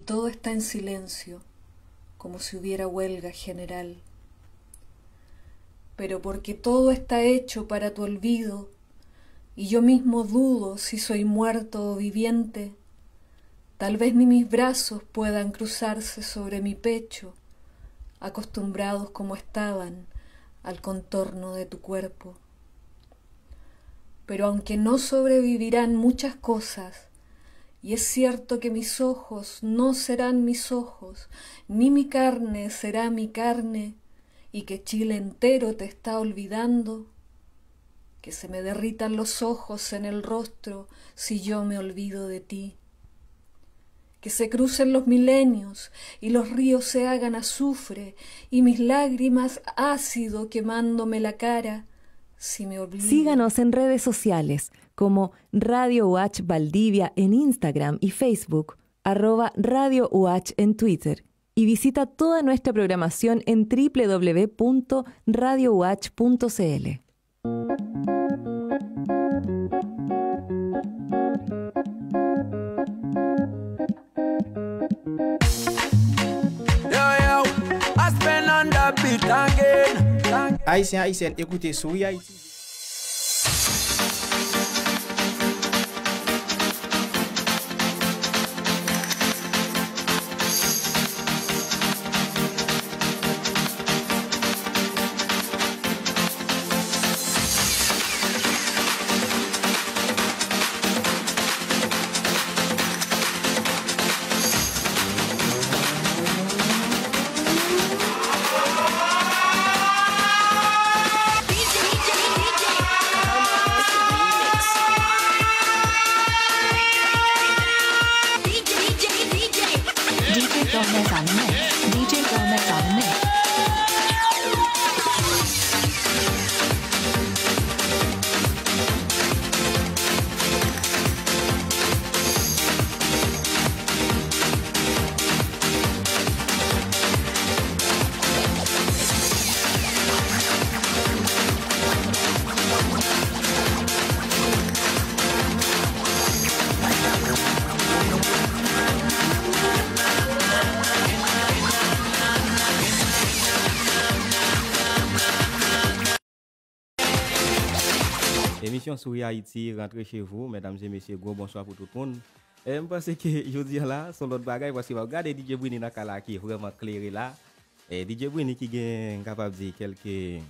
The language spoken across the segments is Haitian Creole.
Todo está en silencio, como si hubiera huelga general. Pero porque todo está hecho para tu olvido, y yo mismo dudo si soy muerto o viviente, tal vez ni mis brazos puedan cruzarse sobre mi pecho, acostumbrados como estaban al contorno de tu cuerpo. Pero aunque no sobrevivirán muchas cosas, y es cierto que mis ojos no serán mis ojos, ni mi carne será mi carne, y que Chile entero te está olvidando, que se me derritan los ojos en el rostro si yo me olvido de ti, que se crucen los milenios y los ríos se hagan azufre y mis lágrimas ácido quemándome la cara si me olvido. Síganos en redes sociales como Radio UH Valdivia en Instagram y Facebook, @Radio UH en Twitter, y visita toda nuestra programación en www.radiouh.cl. Haïtien, écoutez Souris Haïti. Émission Souris Haïti, rentrez chez vous, mesdames et messieurs, gros bonsoir pour tout le monde. Je pense que je dis là, son l'autre bagaille, parce que regardez DJ Brini dans le qui est vraiment clair là. Et DJ Brini qui est capable de dire quelques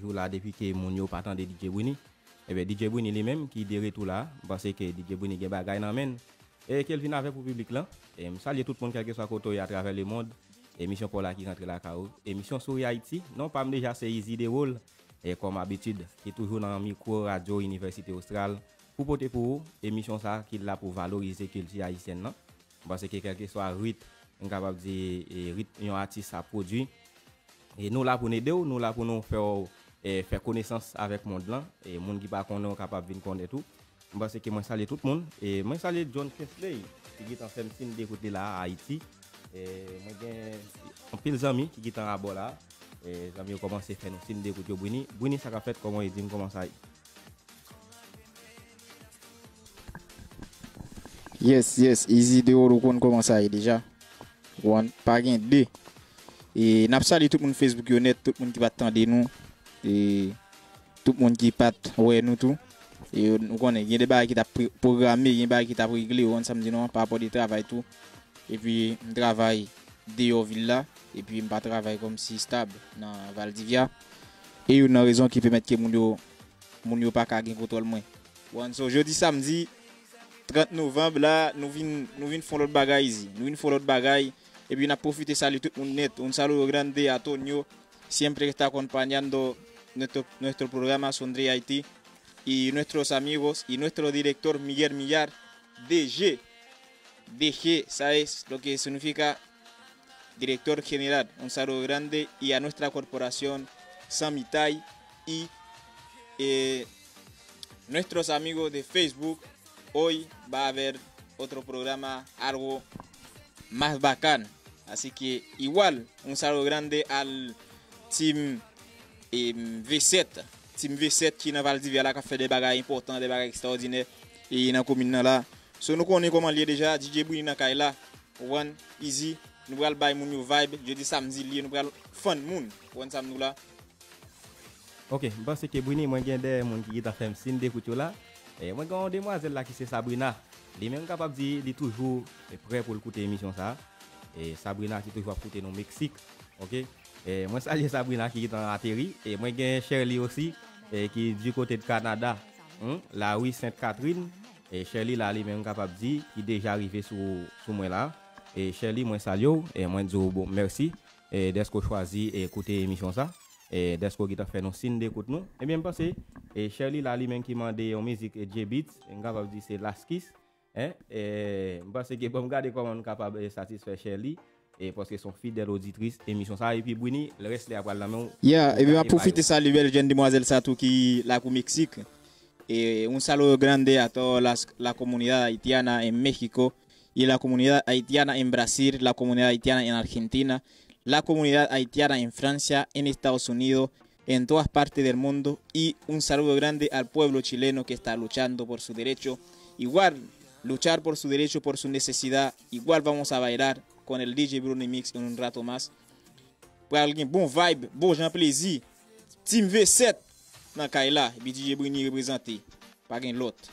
jours là, depuis que mon yo pas de DJ Brini. Et bien DJ Brini lui-même qui est de retour là, parce que DJ Brini a bagaille dans men. Et qu'elle vient avec pour le public là. Et je salue tout le monde, quel que soit côté à travers le monde. Émission pour la qui rentre là, émission Souris Haïti. Non, pas déjà, c'est Easy de Rôle. Et comme d'habitude, qui est toujours dans le micro radio Université Austral pour porter pour vous émission ça qui est là pour valoriser la culture haïtienne. Parce que quel que soit le rythme, on est capable de dire rythme un artiste a produit. Et nous là pour nous aider, nous là pour nous faire connaissance avec le monde là. Et le monde qui pas connaît, capable de venir connaître tout. Parce que moi salue tout le monde. Et moi salue John Kesley qui est en train d'écouter là à Haïti. Et moi j'ai un pile d'amis qui est en bas là. Et j'ai commencé à faire nos signes d'écoute au Brini. Brini, ça a fait comment il dit comment ça. Yes, easy de on comment ça déjà. One, pas gain deux. Et n'a pas tout le monde Facebook honnête, tout le monde qui va attendre nous et tout le monde qui pat ouais nous tout. Et nous connaît il y a des bails qui t'a programmé, il y a des bails qui t'a réglé on samedi non par rapport au travail tout. Et puis on travaille dehors villa. Et puis je ne travaille comme si stable dans Valdivia. Et il y a une raison qui permet que mon yo pas gagner contrôle moins. Bon, so jeudi samedi 30 novembre là, nous venons faire l'autre bagaille ici. Nous venons faire l'autre bagaille et puis on a profité saluer tout le monde net. Un saludo grande a Antonio, siempre está acompañando nuestro programa Sondre Haití y nuestros amigos y nuestro director Miguel Millar, DG, ça es lo que significa director general, un saludo grande y a nuestra corporación Samitay y nuestros amigos de Facebook. Hoy va a haber otro programa algo más bacán, así que igual un saludo grande al team V7 qui n'a Valdivia là qui fait des bagages importants, des bagages extraordinaires et dans la commune là. So nous connaissons comment lié déjà DJ Brini dans Kaila. one easy nous pral bay moun yo vibe jeudi samedi li nous pral fun moun on sam nous là. OK, parce que Bruni moi gen des moun qui t'a fait signe d'écoute là. Et moi gon demoiselle là qui c'est Sabrina. Li même capable dire li toujours prêt pour écouter émission ça. Et Sabrina qui toujours écouter au Mexique. OK? Et moi salue Sabrina qui est en atterri et moi gen Shirley aussi qui du côté de Canada. La rue Sainte-Catherine et Shirley là lui même capable dire qui déjà arrivé sous moi là. Et Shirley moi salue et moi dis bon merci et d'être choisi et écouter émission ça. Et d'esco qui t'a fait nos signes d'écoute nous et bien pensé et Shirley là lui même qui mandé en musique et J-Beats on capable dire c'est Laskis et parce que bon regarder comment on capable satisfaire Shirley et parce que son fidèle auditrice émission ça et puis Bruni le reste là après la main et bien profiter ça le jeune demoiselle ça tout qui là au Mexique et un saludo grande a toda la comunidad haitiana en México y la comunidad haitiana en Brasil, la comunidad haitiana en Argentina, la comunidad haitiana en Francia, en Estados Unidos, en todas partes del mundo y un saludo grande al pueblo chileno que está luchando por su derecho. Igual, luchar por su derecho, por su necesidad. Igual vamos a bailar con el DJ Bruni Mix en un rato más. Pour alguien bon vibe, bon gens plaisir. Team V7 dans Kaila, DJ Bruni représenté. Pas gain l'autre.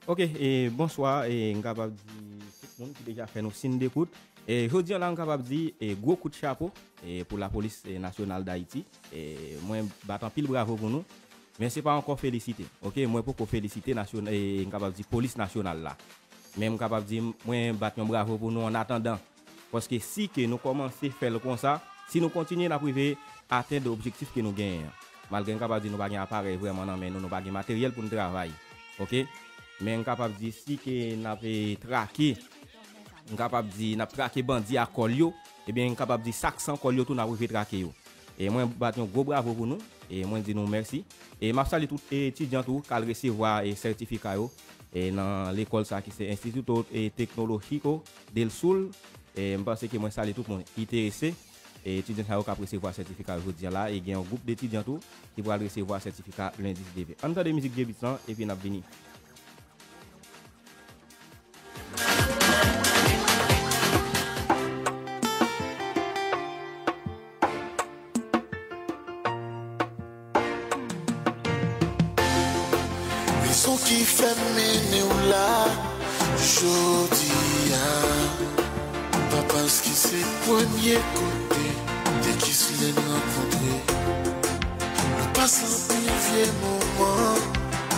OK, et bonsoir et capable dire tout le monde qui déjà fait nos signes d'écoute. Et aujourd'hui on est capable dire gros coup de chapeau pour la police nationale d'Haïti et moi battant pile bravo pour nous mais c'est pas encore félicité. OK, moi pour féliciter national et capable dire police nationale là. Même capable dire moi battant bravo pour nous en attendant parce que si que nous commencer faire comme ça, si nous continuer à priver atteindre l'objectif que nous gagnons malgré capable dire nous pas gain appareil vraiment non mais nous pas gain matériel pour nous travailler. OK? Mais capable dire si que n'a traquer capable dire n'a traqué bandi à Colio et bien capable dire 500 Colio tout n'a arrivé traquer yo et moi battre un gros bravo pour nous et moi dis nous merci et m'a salué tout étudiant tout qui recevoir et certificat yo et dans l'école ça qui c'est Institut et technologico del Sul et je pense que moi salué tout le monde intéressé et étudiant ça qui recevoir certificat aujourd'hui là et il y a un groupe d'étudiants tout qui va recevoir certificat lundi DV. Entendez musique débutant et puis n'a venir. Son qui fait mener ou là, jodi pas parce que c'est premier côté, dès qu'il se l'est rencontré. Nous passons un vieux moment.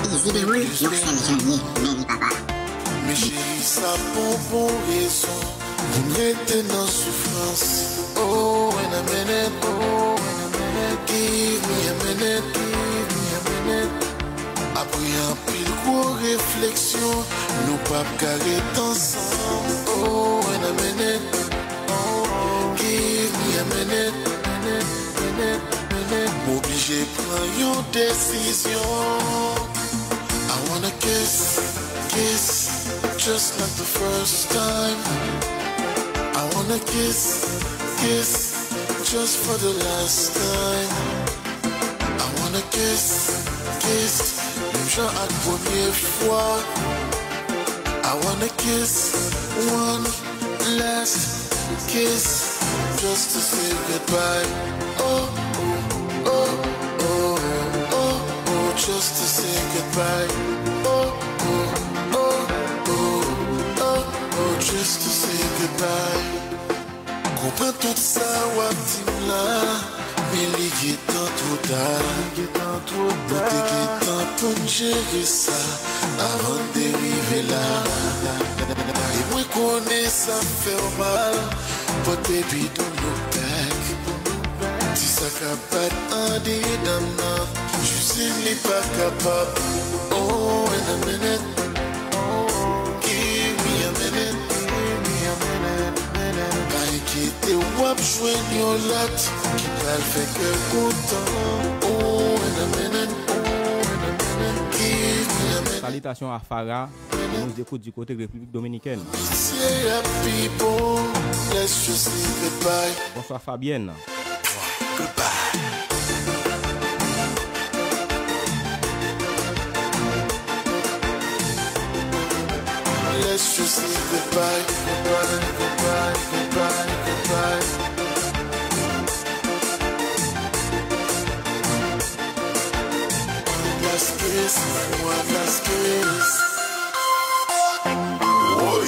Easy de roule, yo c'est Johnny, mais papa. Mais chérie, ça pour raison, vous mettez dans souffrance. Oh, and a minute, oh, and a minute, give me a minute, give me a minute. Après un pile gros réflexion, nous pas carré ensemble. Oh, and a minute, oh, give me a minute, minute. M'obligé prendre une décision. I wanna kiss, just like the first time. I wanna kiss, just for the last time. I wanna kiss, même genre à la première fois. I wanna kiss, one last kiss, just to say goodbye. Oh, oh, oh, oh, oh, oh, just to say goodbye. Oh, oh, oh, oh, oh, oh, just to say goodbye. Comprends tout ça, Watim là. Mais il est tant trop tard. Nous t'es pour nous gérer ça avant d'arriver là. Et moi connais ça fait mal. But baby don't look back. Si ça capable en dedans, je sais n'est pas capable. Oh, in a minute. Give me a minute. Pas inquiété, wap joigne yon lot qui va le faire que content. Oh, in a minute. Give me a minute. Salutations à Farah, qui nous écoute du côté de République Dominicaine. Yeah, people, let's just say goodbye. Bonsoir Fabienne. Goodbye. Let's just say goodbye. goodbye, goodbye, goodbye. One last kiss, one last kiss. Oi.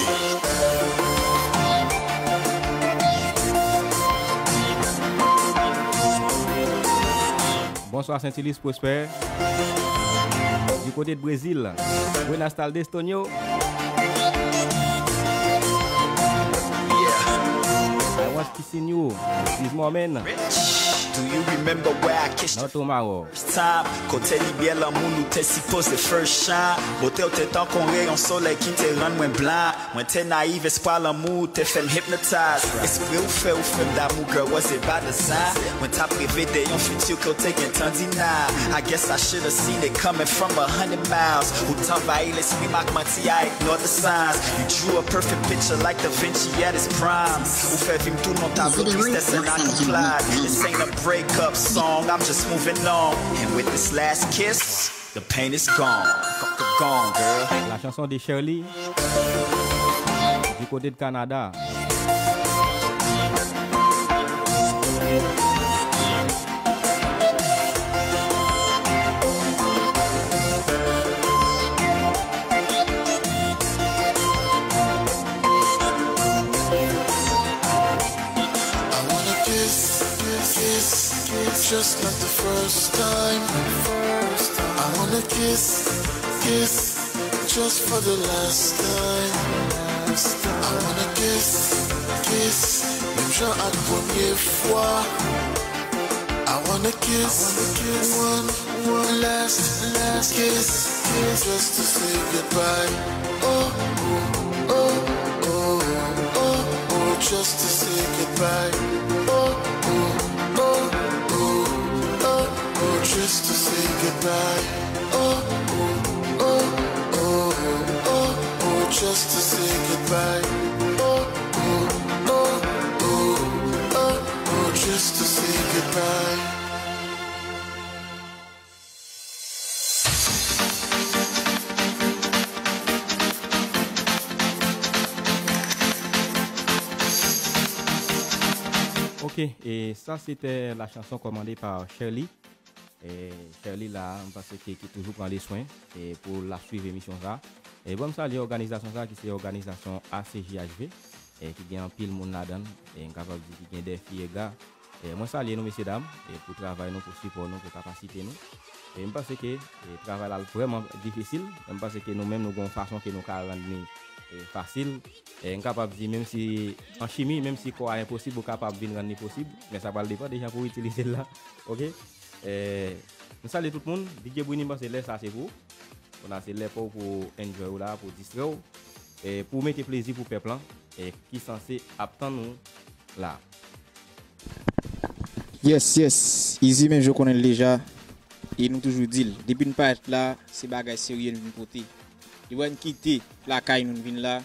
Bonsoir Saint-Élise Prosper. Du côté de Brésil, Buenas tardes Tonio. I was kissing you this moment. Do you remember where I kissed Not tomorrow. first time? Côté libère l'amour, nous t'es supposé first shine. Beauté ou t'es tant qu'on rayon soleil qui te rend moins blanc. Moins t'es naïve, espoir l'amour, t'es fait hypnotize. Esprit ou fait d'amour, girl, was it by design? When t'as privé de yon futur côté qu'un temps deny. I guess I should have seen it coming from 100 miles. Ou t'envahit l'esprit, Marc Monti, I ignore the signs. You drew a perfect picture like Da Vinci at his prime. Ou fait vivre tout mon tableau, tristesse and I complied. This ain't a breakup song, I'm just moving on. And with this last kiss, the pain is gone. Gone, girl. La chanson de Shirley du côté de Canada. Just like the first time. I wanna kiss, just for the last time. I wanna kiss, même genre à première fois. I wanna kiss, one last kiss, just to say goodbye. Oh, oh, oh, oh, oh, oh, just to say goodbye. Oh, oh, oh. Just to say goodbye. Oh, oh, oh, oh, oh, oh, just to say goodbye. Oh, oh, oh, oh, oh, oh, just to say goodbye. Ok, et ça c'était la chanson commandée par Shirley. Et Shirley là, parce que qui toujours prend les soins et pour la suivre émission ça. Et bon ça l'organisation ça qui c'est organisation ACJHV et qui gagne un pile monde là-dedans et capable de qui gagne des filles et gars. Et moi saluer nous messieurs dames et pour travailler nous pour support nous pour capacité nous. Et je pense que le travail là vraiment difficile, je pense que nous même nous avons une façon que nous rendre facile et capable de dire même si en chimie même si quoi impossible capable de rendre possible mais ça va le dépendre déjà pour utiliser là. OK? Nous saluons tout le monde. DJ Bruni, c'est là, ça c'est vous. On a c'est là pour enjoy là, pour distraire et pour mettre plaisir pour peuple et qui est censé attendre nous là. Yes. Easy même je connais déjà. Et nous toujours dit depuis une part là, c'est bagage sérieux nous porter. Ils vont quitter la caille nous vinn là,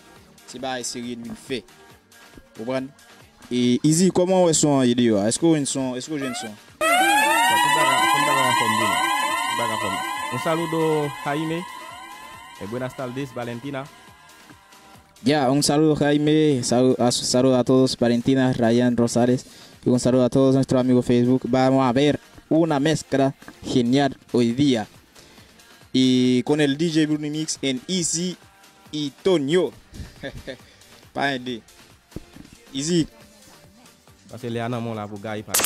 c'est bagage sérieux nous fait. Vous comprenez? Et Easy comment est son idée? Est-ce que j'ai une son? Un saludo Jaime et buenas tardes Valentina. Ya, un saludo Jaime, saludo a todos Valentina, Ryan Rosales y un saludo a todos nuestros amigos Facebook. Vamos a ver una mezcla genial hoy día y con el DJ Bruni Mix en Easy y Tonio. Pas Easy. Parce que les anamons là pour gars il parle.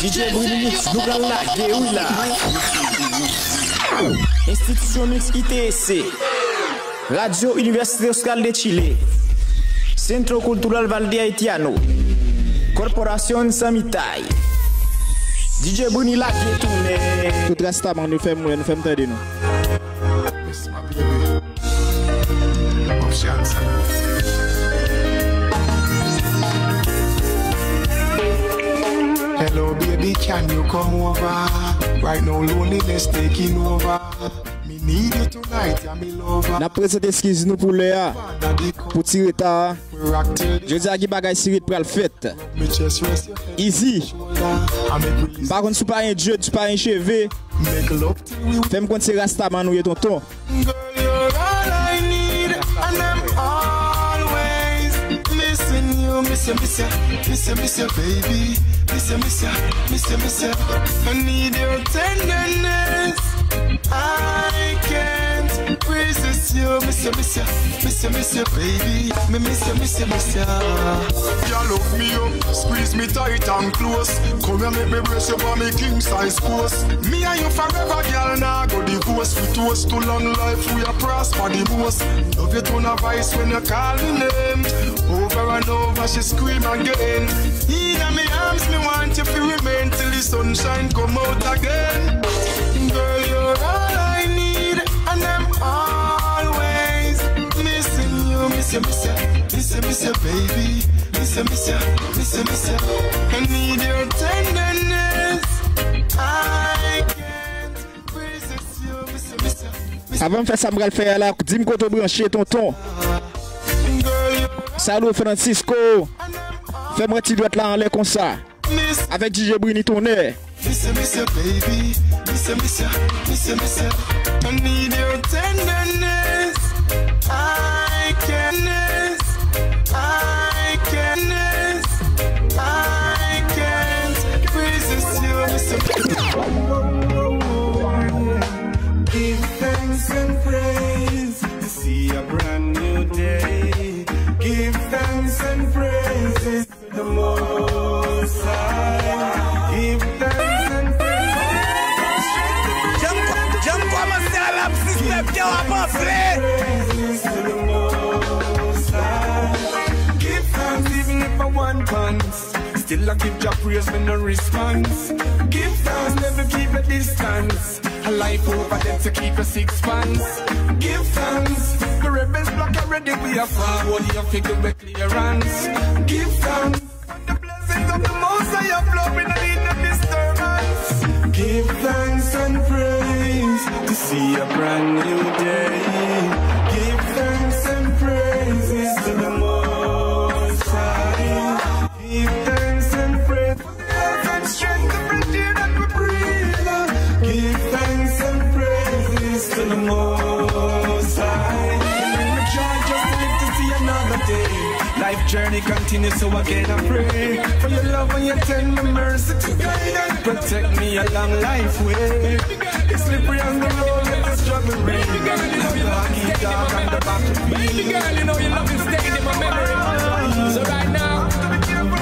DJ Bruni Mix, nous allons la guerre. Institution Mix ITSC, Radio Université Oscar de Chile, Centro Cultural Valde Haitiano, Corporación Samitay. DJ Bruni la guerre tourné. Tout reste à nous faire entendre nous. Hello baby, can you come over? Right now loneliness taking over. N'a présenté excuse nous pour le pour tirer ta. Je dis à qui bagay Sirit pour le fait. Easy. Par contre, tu pas un dieu, tu pas un cheveu. Fais-moi quand c'est Rastaman ou tonton. Miss you, baby. Miss you. I need your tenderness. I can't resist you. Miss you, baby. Miss you. You love me up, squeeze me tight and close. Come here, make me brace you for me king size post. Me and you forever, girl. Now go divorce. We toast to long life. We are prosper the most. Love you tone of voice when you call me name. Over and over, she scream again. In my arms, me want you to remain till the sunshine come out again. Girl, you're all I need, and I'm always missing you. Miss you, baby. Miss you. I need your tenderness. I can't resist you. Miss you. Avant de faire ça, je vais le faire là. Dis-moi quand tu branches tonton. Salut Francisco. Fais-moi un petit doigt là en l'air comme ça. Avec DJ Bruni tourné. Miss you, baby. Miss you. I need your tenderness. I can't resist you. Give thanks and praise to see a brand new day. Give thanks and praises to the Most High. Give thanks and praises. Jump, come and stand up, step down, praises to the Most High. Give thanks even if I want pants. Still I give your praise with no response. Give thanks, never keep a distance. A life over them to keep a 6 pants. Give thanks, the rebels block already. We are forward, you figure with clearance. Give thanks, the blessings of the Most High are flowing and in the disturbance. Give thanks and praise to see a brand new day. Give thanks and praises to the Most High. Give thanks and praise for the health and strength of the day that we breathe. Give thanks and praises to the Most High. Bring me joy just to live to see another day. Life journey continues, so again I pray for your love and your tender mercy to guide and protect me along life way. It's slippery on the road, let the struggle rain. Keep dark on the battlefield. Baby girl, you know your love is staying in my memory. So right now,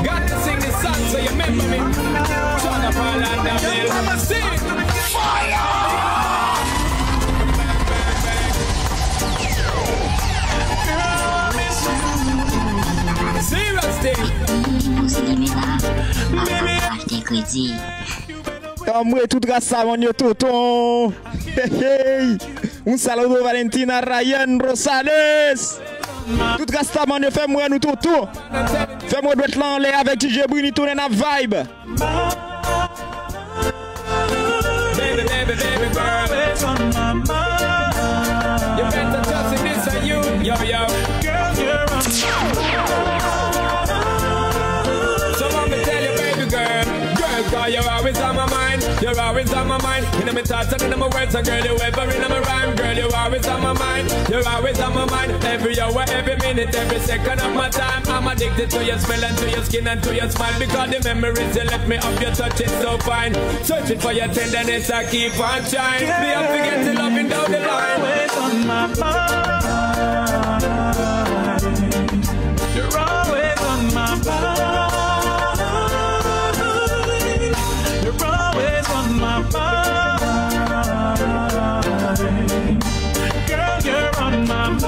got to sing this song so you remember me. Turn up all that down there. Come and sing. Fire! Serious thing. Baby. Moi tout grâce à mon tonton. Hey. Un saludo Valentina Ryan Rosales. Tout grâce à mon fais-moi nous tonton. Fais-moi doit là en l'air avec DJ Bruni tourner na vibe. Baby girl, on my mind. You better trust in this and you, yo. Girl, you're on so let me tell you, baby girl, cause you're always on my mind. You're always on my mind. In my thoughts and in my words, and girl, you ever in my rhyme. Girl, you're always on my mind. You're always on my mind. Every hour, every minute, every second of my time. I'm addicted to your smell and to your skin and to your smile. Because the memories you left me of your touch is so fine. Searching for your tenderness, I keep on trying. Me up to get to loving down the line. Always on my mind. You're always on my mind. You're always on my mind. Girl, you're on my mind.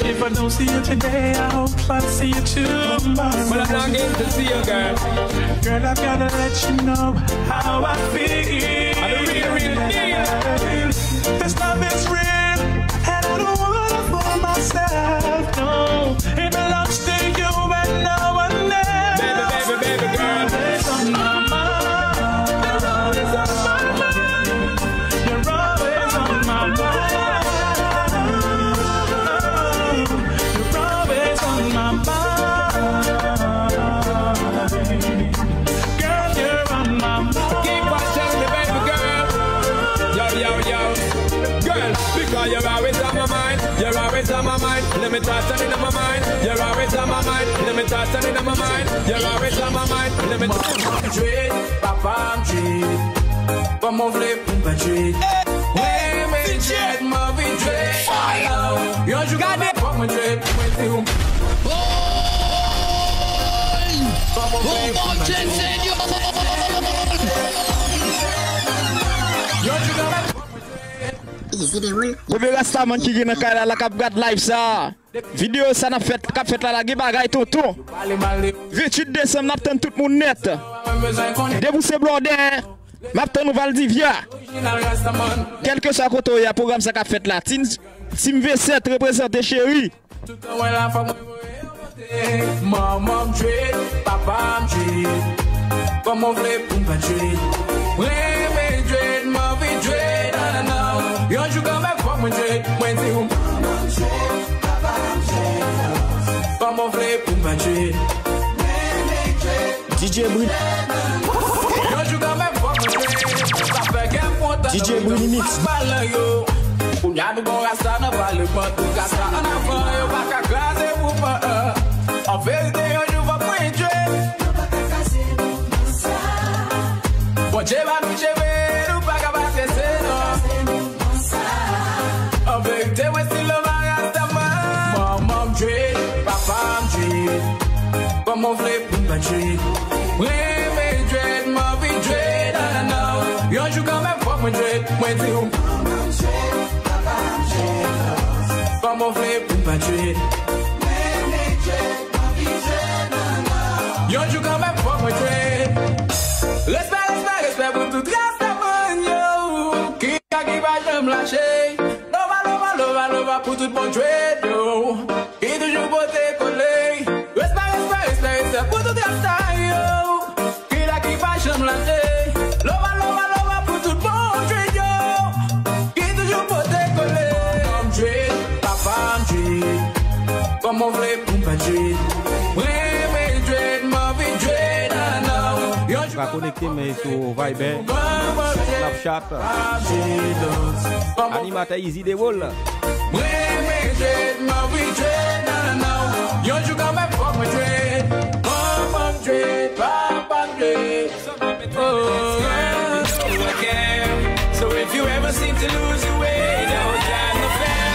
If I don't see you today, I hope I see you tomorrow. But I'm not getting to see you, girl. Girl, I've gotta let you know how I feel. I really feel. This love is real, and I don't wanna fool myself. No, it belongs to you and no one else. Baby girl, it's on my mind. cause you're always on my mind. You're always on my mind. Let me thoughts on in my mind. You're always on my mind. Let me thoughts on in my mind. You're always on my mind. Let me dread, papa dread. Comme on voulait pour pas dread. Oui, mais dread, mauvais dread. Yo, je garde pour mon dread. Vous verrez ça, man, qui vient dans la cap gad live ça. Vidéo ça n'a fait cap fait la bagay tout. 28 décembre, n'attend tout le monde net. Déboussé blondin. M'attend nous Valdivia. Quelque soit côté il y a programme ça cap fait là. Team V7 représenté chéri. Maman dread, papa dread. Comme on voulait pour pas dread. Oui, mais dread, mauvais dread. Yo, je come back for my dread. When c'est où? Comme on voulait pour pas dread. DJ Bruni. Yo, je come back for my dread. Ça fait qu'un point. DJ Bruni Mix. Pour y'a nous bon rasta n'a pas le mot. Rasta n'a pas yo pas qu'à classer pour pas. En vérité, yo, je vais pas dread. Bon, j'ai pas nous j'ai nous pas qu'à passer c'est non. En vérité, ouais, c'est le rasta maman dread, papa dread. Comme on voulait pour pas dread. Oui, mais dread, mauvais dread. Yo, je quand même pas mon dread. Moi, c'est où? Comme on voulait pour pas dread. Yo, je quand même pas mon dread. Respect pour tout rasta yo. Qui va jamais lâcher. Lova pour tout bon dread yo. Et toujours beauté collé. Respect pour tout rasta yo. Qui va jamais lâcher. Lova pour tout bon dread yo. Et toujours beauté collé. Comme dread, papa dread. Comme on voulait pour pas dread. Oui, mais dread, mauvais dread. On va connecter mais sur Viber, Snapchat, animateur Easy the Wall. So if you ever seem to lose your way, don't have no fear.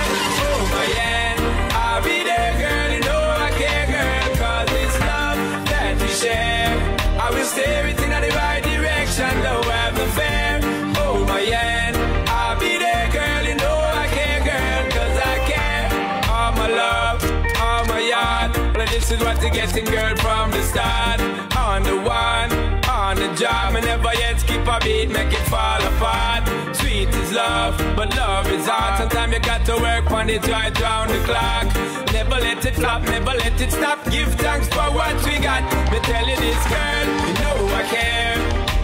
Oh my yeah, I'll be there, girl. You know I care, girl, 'cause it's love that we share. I will steer it in the right direction, don't have no fear. Oh my yeah, I'll be there, girl. You know I care, girl, 'cause I care. All my love, all my yard. Well, this is what you're getting, girl, from the start. On the one, on the job, and never yet skip a beat, make it fall apart. Sweet is love, but love is hard. Sometimes you got to work on it right round the clock. Never let it flop, never let it stop. Give thanks for what we got. Me tell you this, girl, you know I care.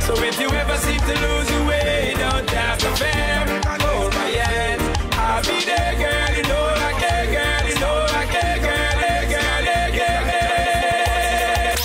So if you ever seem to lose your way, don't have to fear. Hold my hand, I'll be there, girl. You know I care, girl. You know I care, girl. Hey, girl, hey, girl, hey.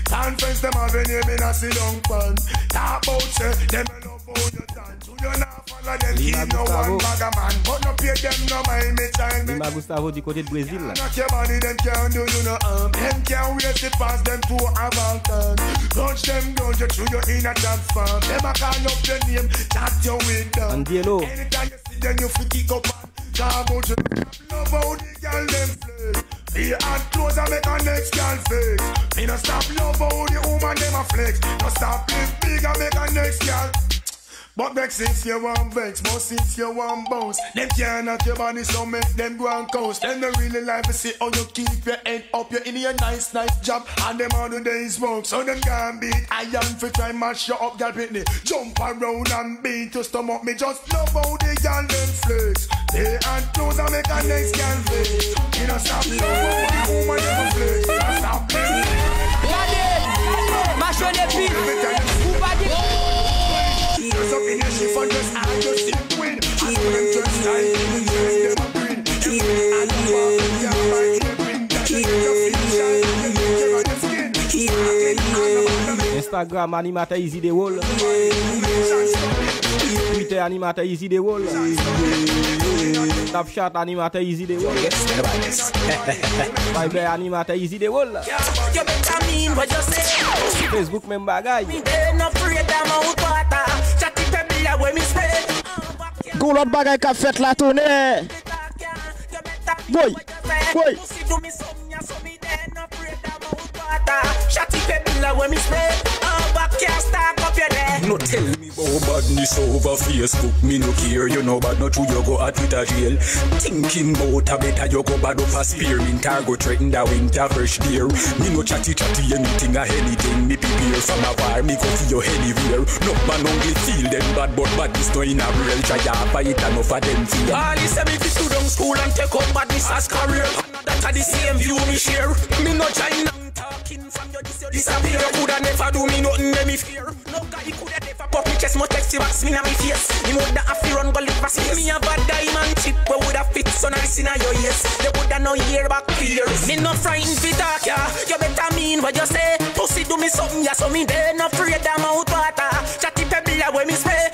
Conference them have any me not sit down fun. Talk about say them love how you dance. You not follow them keep no one bag a man. But no pay them no mind me child. Lima Gustavo du côté de Brésil. Knock your body them can't do you no harm. Them can't waste it past them to have a turn. Touch them down you through your inner transform. Them a call up your name, chat your way down. Andielo. Anytime you see them you feel kick up and talk about you. Love how the girl them play. Be and close and make a next girl flex. Me no stop love how the woman them a flex. No stop live big and make a next girl. But back since you want vex, but since you want bounce, them can't knock your body so make them go and coast. Them don't really like to see how you keep your head up. You're in your nice job and them all the days smoke. So them can't beat iron for try mash you up, girl Pitney. Jump around and beat your stomach. Me just love how the girl them flex. They and close and make a next girl flex. You know stop love how the woman them flex. Stop playing. Mash on the beat. Who body? Just up in your shift and just hide your sick queen. I saw them just like them a green. You and the walk, you might get green. Your feet shine, you care on your skin. Instagram animateur Easy the Wall. Twitter animateur Easy the Wall. Snapchat animateur Easy the Wall. Viber animateur Easy the Wall. Facebook même bagay. Go l'autre bagay qu'a fait la tournée. Boy. No tell me about badness over Facebook. Me no care, you know bad not true. You go at Twitter jail. Thinking about a better you go bad up a spearmint or go threaten the winter fresh deer. Me no chatty anything or anything. Me prepare from a war. Me go for your anywhere. No man only feel them bad, but badness no in a real. Try to fight enough of them fear. All this me fit to down school and take up badness as career. That are the same view me share. Me no join talking from your disappear. Coulda never do me nothing let me fear. No guy coulda never pop me chest, more text you box me na me face. Me woulda have to run go live fast. Me have a diamond chip where woulda fit son of this in your ears. You woulda no hear back fears. Me no frightened fi talk ya. You better mean what you say. Pussy do me something ya, so me dey no afraid of mouth water. Chatty pebble where me spray.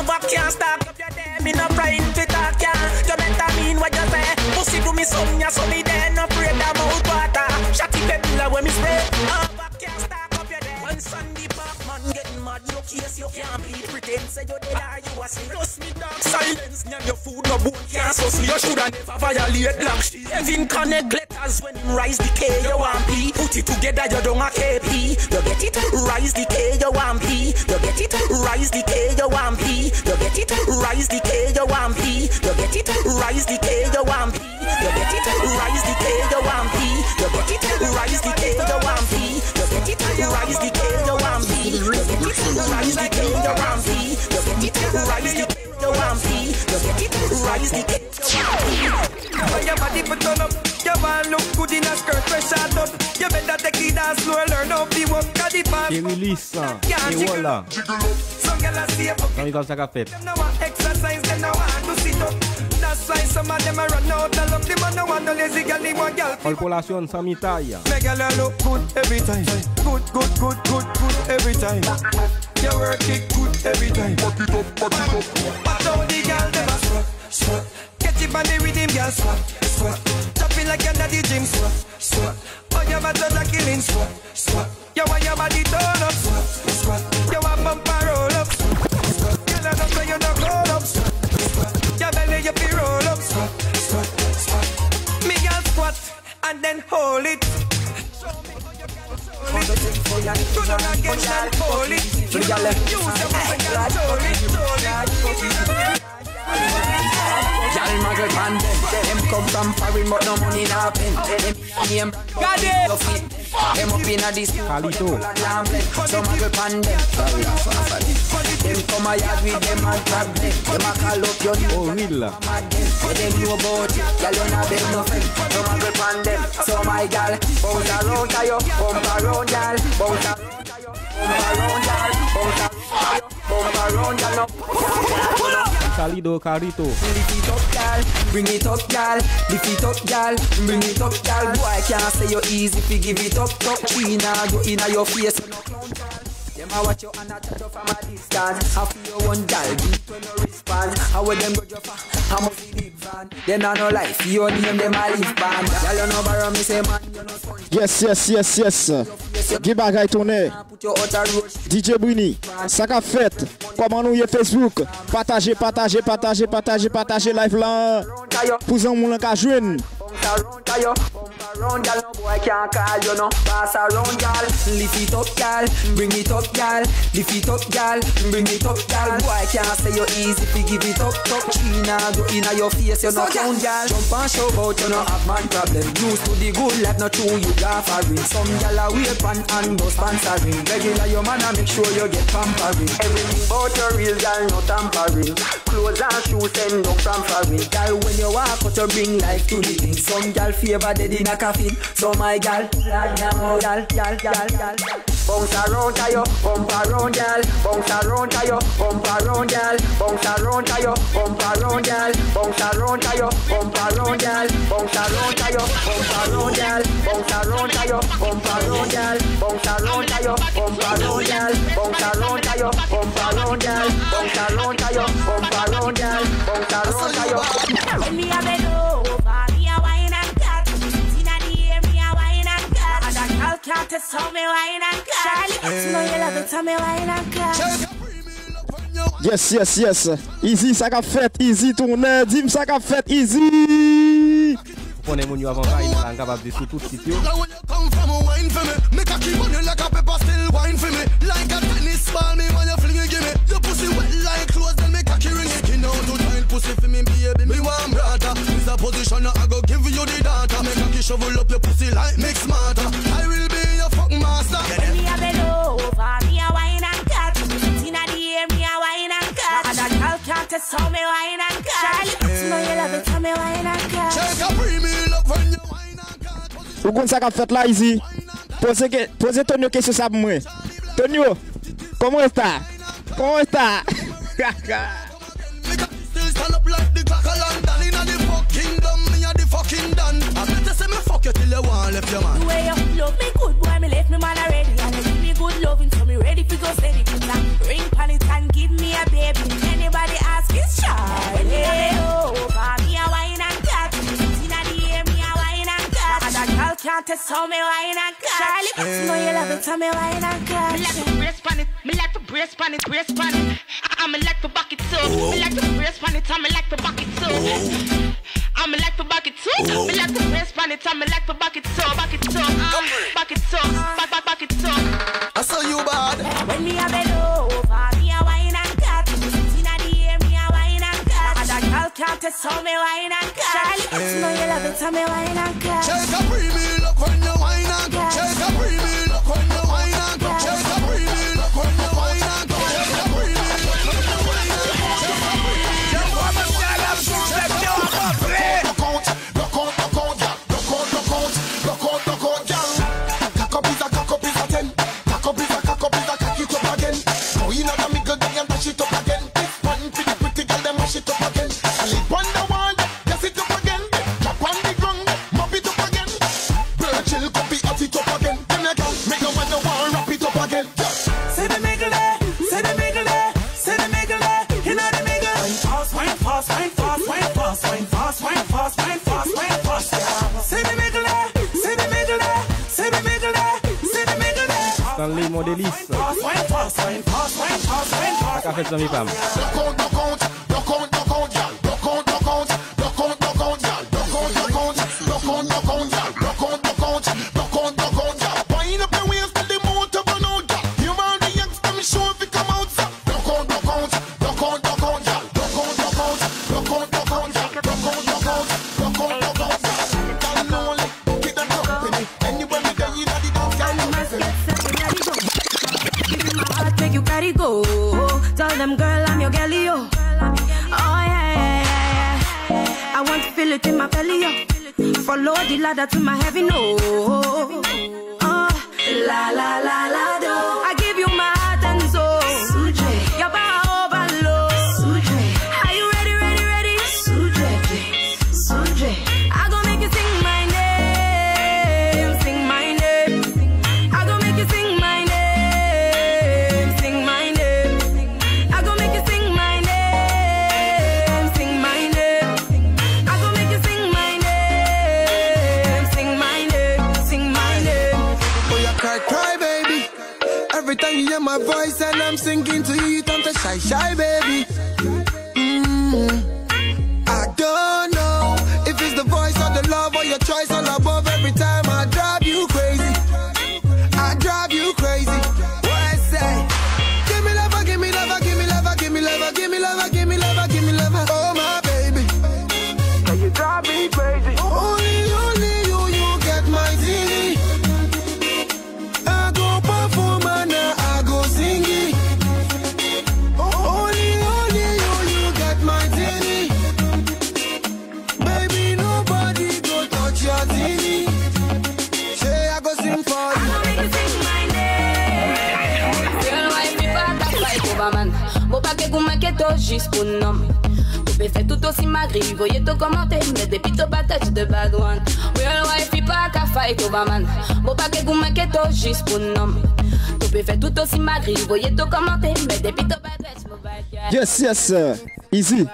Back can't stop up your day. Me no frightened fi talk ya. You better mean what you say. Pussy do me something ya, so me dey no afraid of mouth water. Chatty pebble where me spray. Back can't stop up your day. When Sunday Park man getting mad, no case you can't be pretend say you dead or you asleep. Plus me dog silence, name your food no bone can't so see. You shoulda never violate black sheep. Kevin connect letters when him rise decay you want P. Put it together you don't a KP. You get it? Rise decay you want P. You get it? Rise decay you want P. You get it? Rise decay you want P. You get it? Rise decay you want P. You get it? Rise decay you want P. You get it? Rise decay you want P. You get it? Rise decay you want P. You get it? Rise decay you want P. You get it? Rise decay you want P. You get it? Rise decay you want P. When your body put on up, you want look good in a skirt fresh out up. You better take it down slow, learn how to walk. Cause the past Et release et voilà. Some girls are safe up. Non, il ça qu'a fait. Them no want exercise, them no want to sit up. That's why some of them are run out of luck. Them no want no lazy girl, they want girl. All collation sans mitaille. Make girl look good every time. Good every time. You work it good every time. Back it up. But how the girl them a squat. Get it on the rhythm, girl squat. Drop it like you're not the gym squat. Oh, you want to killing squat. You want your body turn up squat. You want bumper roll up squat. You don't know you don't roll up squat. Your belly you be roll up squat. Me girl squat and then hold it. Do not get that hold it. Use your muscle, hold it. Y'all maggot man, them come from foreign but no money na pen. Them got it. Them up inna this Calito. So maggot man them. Them come a yard with them and grab them. Them a call up your new. Oh, real. What them know about it? Y'all you not beg no friend. So maggot man them. So my gal, bounce around to you, bump around y'all, bounce around to you, bump around y'all, bounce around, bump around y'all. Salido Carito. Lift it up, gal. Bring it up, gal. Lift it up, gal. Bring it up, gal. Boy, can't say you easy if you give it up. China, go inna your face. You no clown, gal. Them a watch you and a touch you from a distance. Half of your one gal, beat when you respond. How will them go you for? How much you big van? Them a no life. You name them a live band. Gal, you no borrow me say man, you no sponge. Yes. Gibagay tourné. DJ Bruni, ça qu'a fait. Comment nous y est Facebook? Partagez live là. Pour un monde qui joue. Around, gal, no boy can't call you no. Pass around, gal. Lift it up, gal. Bring it up, gal. Lift it up, gal. Bring it up, gal. Boy can't say you easy if you give it up. China go inna your face, you no count, gal. Jump and show out, you no have man problem. Used to the good life, not true, you got foreign. Some gal a wait pan and go sponsoring. Regular your man and make sure you get pampering. Everything about your real gal, no tampering. Clothes and shoes send down from foreign. Gal when you walk out, you bring life to the thing. Some gal favor dead in a coffin. So my gal, gal. Bounce around to you, bump around, gal. Bounce around to you, bump around, gal. Bounce around to you, bump around, gal. Bounce around to you, bump around, gal. Bounce around to you, bump around, gal. Bounce around to you, bump around, gal. Bounce around to you, bump around, gal. Bounce around to you, bump around, gal. Bounce around to you, to tell me why not Charlie, you know you love it, tell me why not Yes, yes, yes. Easy, ça qu'a fait, easy, tourne, dim, ça qu'a fait, easy. On est mon avant là, il est capable de tout sitio. Come from a wine for me, make a keep on you like a pepper still wine for me. Like a tennis ball, me when you fling it, give me your pussy wet like clothes, then make a key ring it. You know to child pussy for me, baby, me want brother. This a position, I go give you the data. Make a key shovel up your pussy like mix smarter. I will be your fuck master. When me a bend over, me a wine and cut. Inna the air, me a wine and cut. And that girl can't tell me wine and cut. Charlie, you know you love it, tell me wine and cut. Check a premium love when you wine. Ou kon ça qu'a fait là ici. Posez Tonio question ça pour moi. Tonio, comment está? Comment está? Still stand up like the clock of London. Inna the fucking dumb, me a the fucking done. I better say me fuck you till you want left your man. The way you love me good, boy, me left me man already. And I give me good loving, so me ready for go steady. Put a ring on it and give me a baby. Anybody ask is Charlie. Over me a wine and cut. Inna the air, me a wine and cut. And that girl can't tell me wine and cut. Charlie, you know you love it, tell me wine and cut. Me like to brace pan it, me like to brace pan it, brace pan it. I'm like to bucket too. Me like to brace pan it, I'm like to bucket too. I'm like to bucket too. Me like to brace pan it, I'm like to bucket too, bucket too, bucket too, bucket too. I saw you bad. When me a bend over, me a wine and cut. Inna the air, me a wine and cut. And that girl can't tell me wine and cut. Charlie, you know you love it, tell me wine and cut. Check a premium look when you wine and cut. Check a premium look when you wine and cut. Check a premium look when you wine and cut. Check a premium look when you wine and cut. Check a premium look when you wine and Stanley Modelis. Ça qu'a fait ça mi pam. Tell them, girl, I'm your girlie, yo. Oh, yeah. I want to feel it in my belly, yo. Follow the ladder to my heaven, oh. La, la, la, la, do. I give you my heart and soul. Suje. Your power overload. Suje. Are you ready, ready, ready? Suje. Suje. I gon' make you sing my name. Sing my name. I gon' make you sing my name. Sing my name. I gon' make you sing my name. Sing my name. I gon' make you sing my name. Sing my name. Sing my name. Oh, you cry, baby. Every time you hear my voice and I'm singing to you, you turn to shy, shy, baby. I don't know if it's the voice or the love or your choice all above. Every time I drive you crazy. I drive you crazy. What I say? Give me love, give me love, give me love, give me love, give me love, give me love, give me love. Oh my baby, can you drive me crazy? Only you get my TV. I go perform and I go sing it. Only you get my TV. Baby, nobody go touch your TV. Say I go sing for you. I gon' make you sing my name. Girl, why me pas ta fight over man? Bon pas que gouma que to juste pour nom. Tu peux faire tout aussi magri, voyez ton commentaire, mais depuis ton battage de bad one. Girl, why me pas ta fight over man? Bon pas que gouma que to juste pour nom. Tu peux faire tout aussi magri, voyez ton commentaire, mais depuis ton battage de bad one. Yes, yes, easy.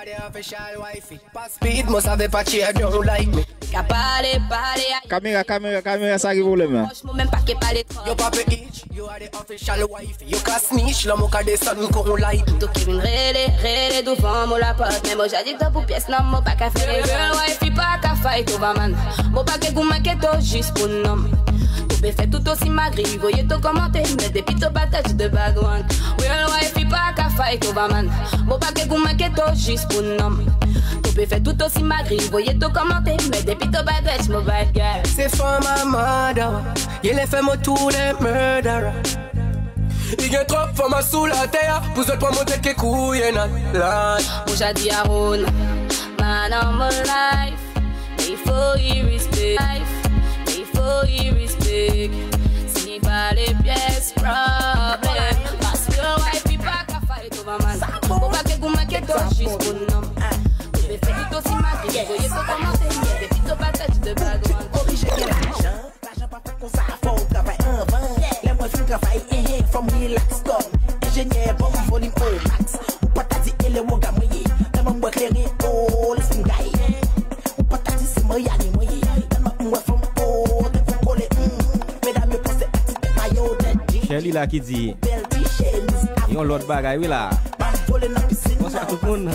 Speed must have a patchy, I don't like me. Pare, Caméra, ça arrive problème. Yo papa itch, you are the official wife. You can snitch, l'homme au descend qu'on light. Tout qui vient rêler devant moi la porte. Mais moi j'ai dit que pour pièce non, moi pas qu'à faire. Girl wife, pas qu'à fight over man. Moi pas que vous manquez tout juste pour nom. Tout peut faire tout aussi magri. Voyez tout commenter, mais depuis tout bataille de bad one. Girl wife, pas qu'à fight over man. Moi pas que vous manquez tout juste pour nom. Tout peut faire tout aussi magri. Voyez tout commenter, mais depuis tout bataille, mon bad girl. C'est for my mother. Il est fait moi tous les murderers. Il y a trop de femmes sous la terre. Vous êtes pas monter que couille dans la moi j'ai dit à Ron, man on my life. Il faut y respect. Il faut y respect. Si pas les pièces problème. Parce que wife il pas qu'à fight over man. Faut pas que vous manquez tout juste pour nous. Vous devez faire tout aussi mal. Voyez tout commenter. Des petites patates de bad one. Obligé de l'argent pas fait comme ça. Faut travailler un vent. Les moins fous travaillent from relax comme ingénieur bon volume au max. Ou pas t'as dit elle est mon gars mouillé. Les mamans éclairées oh les singailles. Ou pas t'as dit c'est moi y'a ni mouillé. Les mamans from oh des vous coller. Mesdames me pensez à petit maillot de Shelly là qui dit yon l'autre bagaille oui là. Bonsoir tout le monde.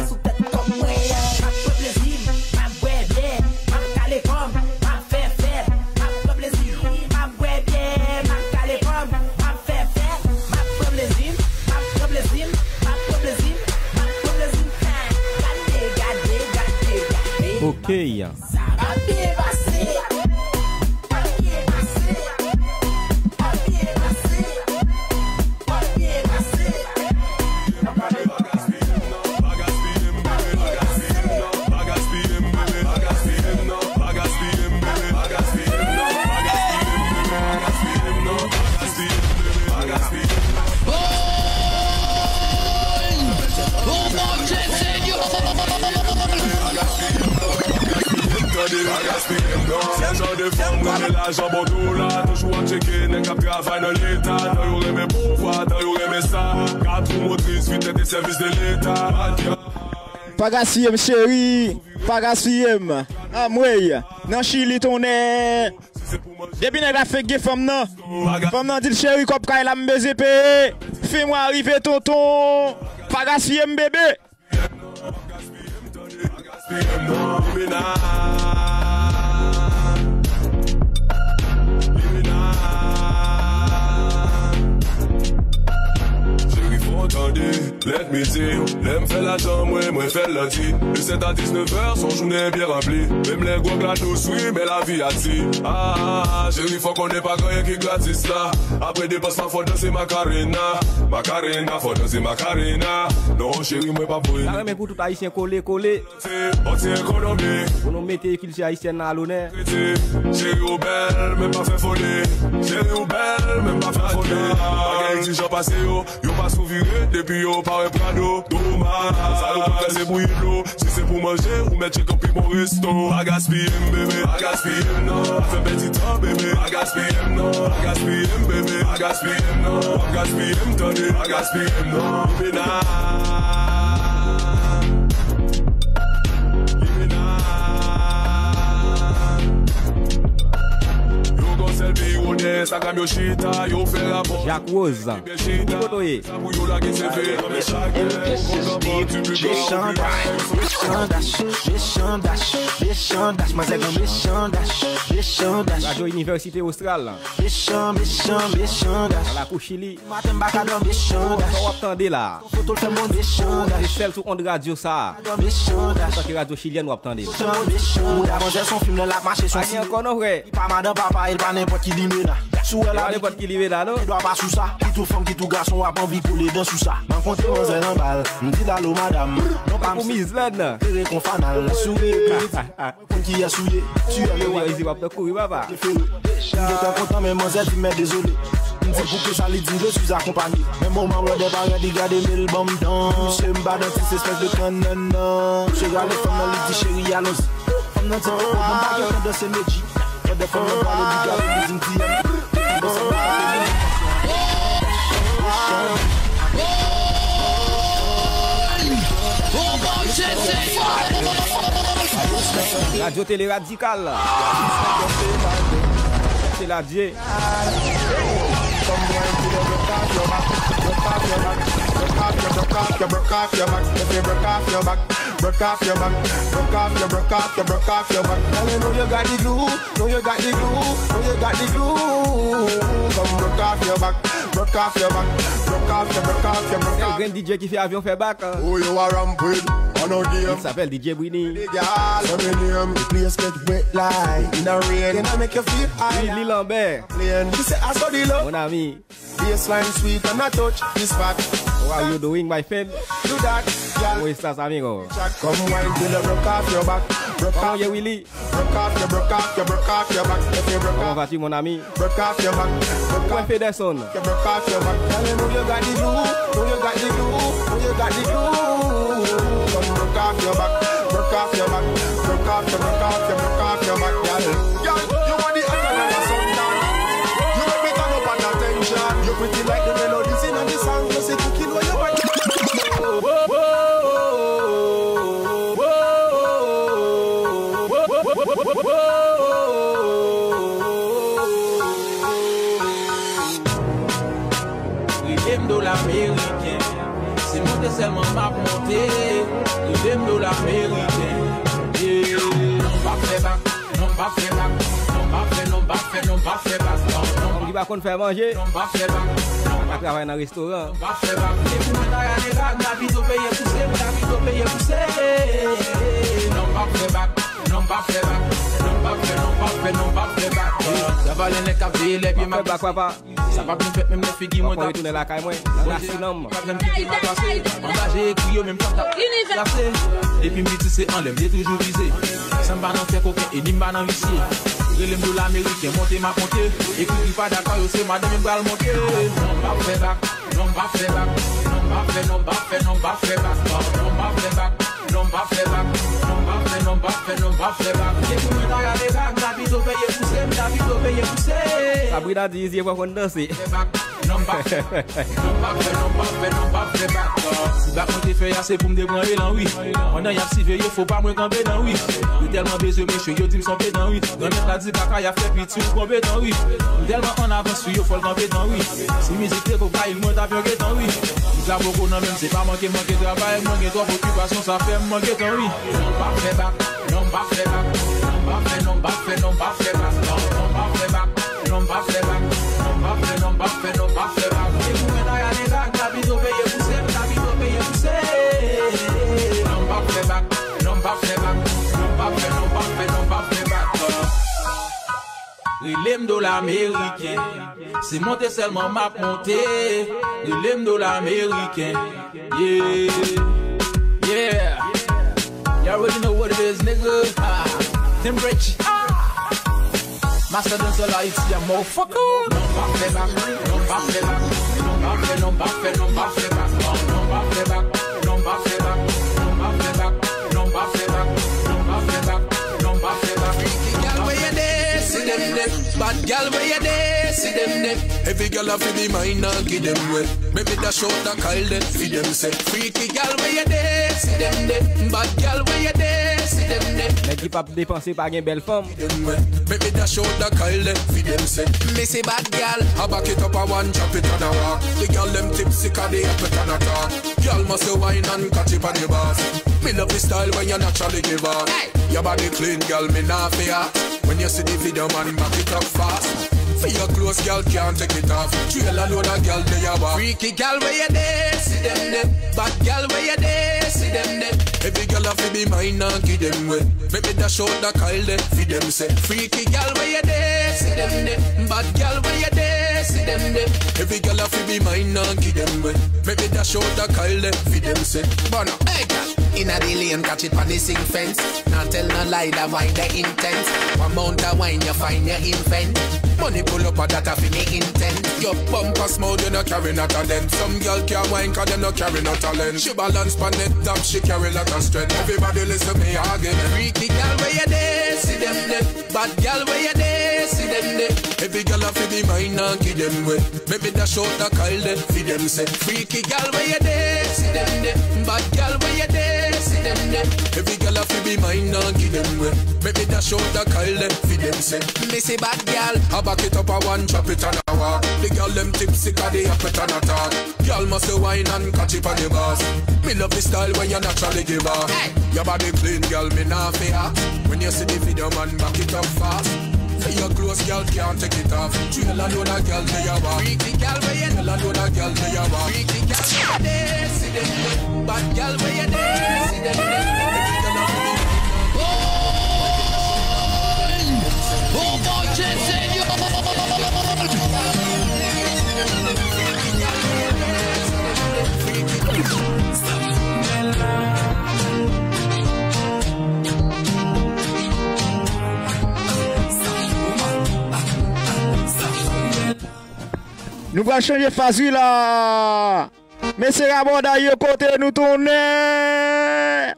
Ok. J'en de femmes, mais la jambe en dos là. Toujours à checker, n'est qu'à travailler dans l'état. Dans y'aurait mes pouvoirs, dans y'aurait mes ça. 4 motrices, vite des services de l'état. Pas gaspiller, chérie. Pas gaspiller. Ah, moi, dans Chili, ton est. Depuis que fait que femme non. Femme non dit chérie, comme quand elle a me payer. Fais-moi arriver, tonton. Pas gaspiller, bébé. Let me see you, l'aime fait la jambe, moi fait la dit. De 7 à 19h, son journée bien remplie. Même les gros glados, oui, mais la vie a dit. Ah, chérie, faut qu'on ait pas gagné qui gratis là. Après dépasse ma faut danser Macarena. Macarena, faut danser Macarena. Non, chérie, moi pas pour ça. Mais pour tout haïtien collé. On tient économie. Pour nous mettre culture haïtienne à l'honneur. Chérie ou belle, même pas fait folie. Chérie ou belle, même pas fait folie. Pas exigeant passé, yo pas souviré. Depuis yo pas un prado. Dommage, ça nous prend c'est bouillir l'eau. Si c'est pour manger, ou mettre check up mon resto. Pas gaspiller, bébé, pas gaspiller, non. Fais petit temps, bébé, pas gaspiller, non. Pas gaspiller, bébé, pas gaspiller, non. Pas gaspiller, m'tendez, pas gaspiller, non. Jacques Rose. Radio Université Australe. La Couchili. On attendez là. C'est celle sur onde radio ça. C'est radio chilienne ou attendez. Papa, il pas n'importe qui limite là. Sous elle a n'importe qui limite là, non? Il doit pas sous ça. Qui tout femme, qui tout garçon, a pas envie de coller dans sous ça. M'encontre mon zèle en balle. M'dit d'allô madame. Non pas pour mise là, non? Péré qu'on fanal. Souris, pour qui a souillé. Tu as le wari, il va pas courir, papa. J'étais content, mais mon zèle, il m'est désolé. M'dit pour que ça lui dit, je suis accompagné. Mais mon membre des parents, il garde mes albums dans. J'sais m'bat dans cette espèce de canon. J'ai regardé comme dans les dit chérie, allons-y. Femme dans ton repos, mon baguette dans ses méjis. Des femmes qui parlent du gars Radio Télé Radical. la J. Broke off your back. If you broke off your back, broke off your back, broke off your back. Girl, you know you got the glue, know you got the glue, know you got the glue. Come broke off your back, broke off your back, broke off your. C'est le grand DJ qui fait avion fait back. Who you are ramping? Il s'appelle DJ Winnie. The place get wet like in the rain. Can I make you feel high? Lily Lambert. You say I saw the love. Mon ami. Baseline sweet and I touch this fat. How are you doing, my friend? Do that, yeah. ¿Cómo estás, amigo? Come wine till you broke off your back. Broke off your Willy. Broke off your back. If you broke Comment vas-tu, mon ami? Broke off your back. Comment Federson? You broke off your back. Girl, you know you got the glue. Know you got the glue. Know you got the glue. Come broke off your back. Broke off your back. Broke off your back, girl. Girl, you want the other than sundown. You make me turn up on attention. You pretty like the melodies in the song. You say to kill what you want. $1 américain, c'est monté seulement m'a monté. $1 américain, yeah. Non pas fait bac, non pas fait bac, non pas fait bac, non. On va qu'on faire manger. Non pas fait bac. On va travailler dans un restaurant. Non pas fait bac. Et pour moi t'as gagné la vie de payer pousser, la vie de payer pousser. Non pas fait bac, non pas fait bac. Non pas fait bac. Ça va les nègres à veiller les pieds ma bac papa. Ça va bien fait même les filles qui m'ont retourner la caille moi. La sinom. Engagé écrit même temps placé. Depuis midi c'est en l'aime, j'ai toujours visé. Ça me va dans faire coquin et ni me va dans vicier. Relève de l'américain, monter ma compter. Et puis pas d'accord, c'est madame me va le monter. Non pas fait bac, non pas fait bac. Non pas fait bac. Non pas fait bac. Non pas fait bac. Non pas fait bac. Et puis maintenant regarde les bacs, la vie doit payer pousser. Sabrina dit, il va qu'on danser. Non pas fait bac. Si bac on te fait assez pour me débranler dans oui. On a y a si veillé, faut pas me camper dans oui. J'ai tellement besoin monsieur, yo dit me somper dans oui. Dans mettre la dit kaka y a fait petit ou camper dans oui. Tellement en avance yo faut le camper dans oui. Si musique te ko il monte avion dans oui. La beaucoup non même c'est pas manquer travail, manquer trop occupation ça fait manquer dans oui. Non pas fait bac, non pas fait bac. Non pas fait bac. Non pas fait bac. Non pas fait bac. Et vous mettez à les bacs, la vie doit payer pousser. Non pas fait bac. Non pas fait bac. $1 américain, c'est monté seulement m'a monté. $1 américain, yeah. You already know what it is, nigga. Tim Rich. Master dancer like it's your motherfucker. Non pas fait bac. Bad gal where you there, see them there. Every gal a fi be mine and give them way. Maybe dash out the Kyle there, feed them say. Freaky gal where you there, see them there. Bad gal where you there, see them there. Mais qui pas dépenser par une belle femme. Maybe dash out the Kyle there, feed them say. Me say bad gal, I back it up a one, chop it on a walk. The gal them tipsy 'cause they up it on a talk. Gal must wine and catch it on the boss. Me love the style when you naturally give up. Your body clean, gal, me not fear. When you see the video, man, back it up fast. For your clothes, girl, can't take it off. Trail alone, a girl, they are back. Freaky girl, where you there, see them there. Bad girl, where you there, see them there. Every girl have to be mine and give them way. Maybe dash out the Kyle there, feed them say. Freaky girl, where you there, see them there. Bad girl, where you there, see them there. Every girl have to be mine and give them way. Maybe dash out the Kyle there, feed them say. Bono, hey girl. Inna the lane, catch it on the sing fence. Not tell no lie, that wine the intent. One mount of wine, you find your invent. Money pull up a data for me intent. Your bumper smooth, you no carry no talent. Some girl can't wine 'cause they no carry no talent. She balance pan it top, she carry lot of strength. Everybody listen me argument. Freaky girl where you there, see them there. Bad girl where you there, see them there. Every girl have to be mine and give them way. Maybe dash out the Kyle there, feed them say. Freaky girl where you there, see them there. Bad girl where you there. see them there. Every girl have to be mine and give them way. Make me dash out the Kyle them, feed them say. Me say bad girl, I back it up a one, chop it and a walk. The girl them tipsy 'cause they up it and a talk. Girl must wine and catch it on the bars. Me love the style when you naturally give her. Hey. Your body clean, girl, me not fear. When you see the video, man, back it up fast. Say your clothes, girl, can't take it off. Trail alone a girl, they a walk. Freaky girl, where you trail alone a girl, they a walk. Freaky girl, where you there, see them there. Bad girl, where you there, see them there. Every girl of me. Oh, voce, señor. Nous allons changer phase là. Mais c'est à bon d'ailleurs côté nous tourner.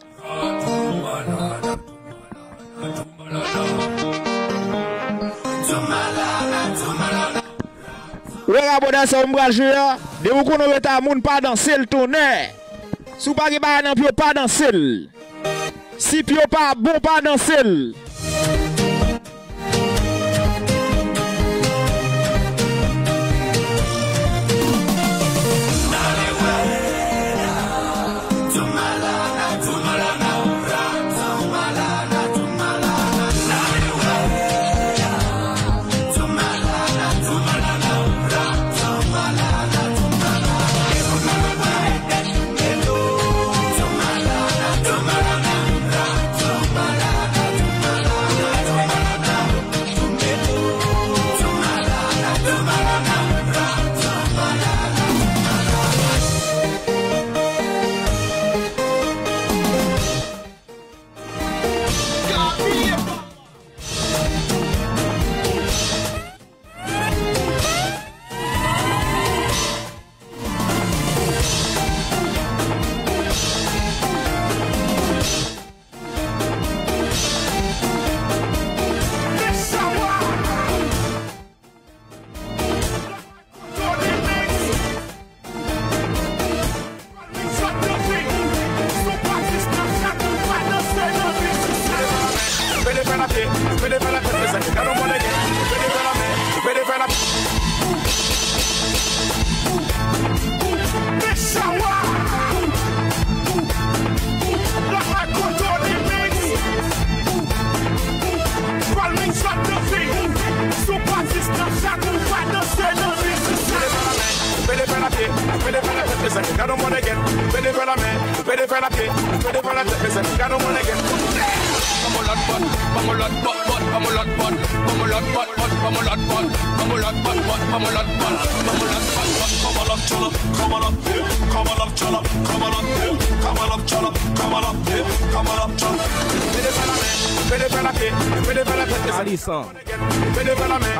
Regardez dans ça on va jouer. De vous connaissez ta moun pas danser le tourner. Si pas pas nan pio pas danser. Si pio pas bon pas danser.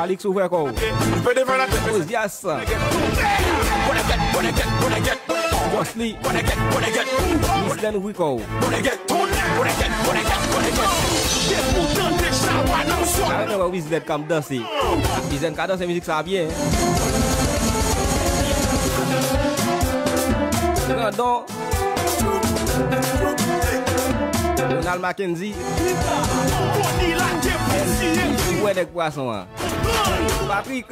Alex ouvre quoi? Yes. Mostly. Then we go. I don't know what is that come dusty. Is that cadence music ça bien? Regardons. Donald Mackenzie. Ouais des poissons. Patrick.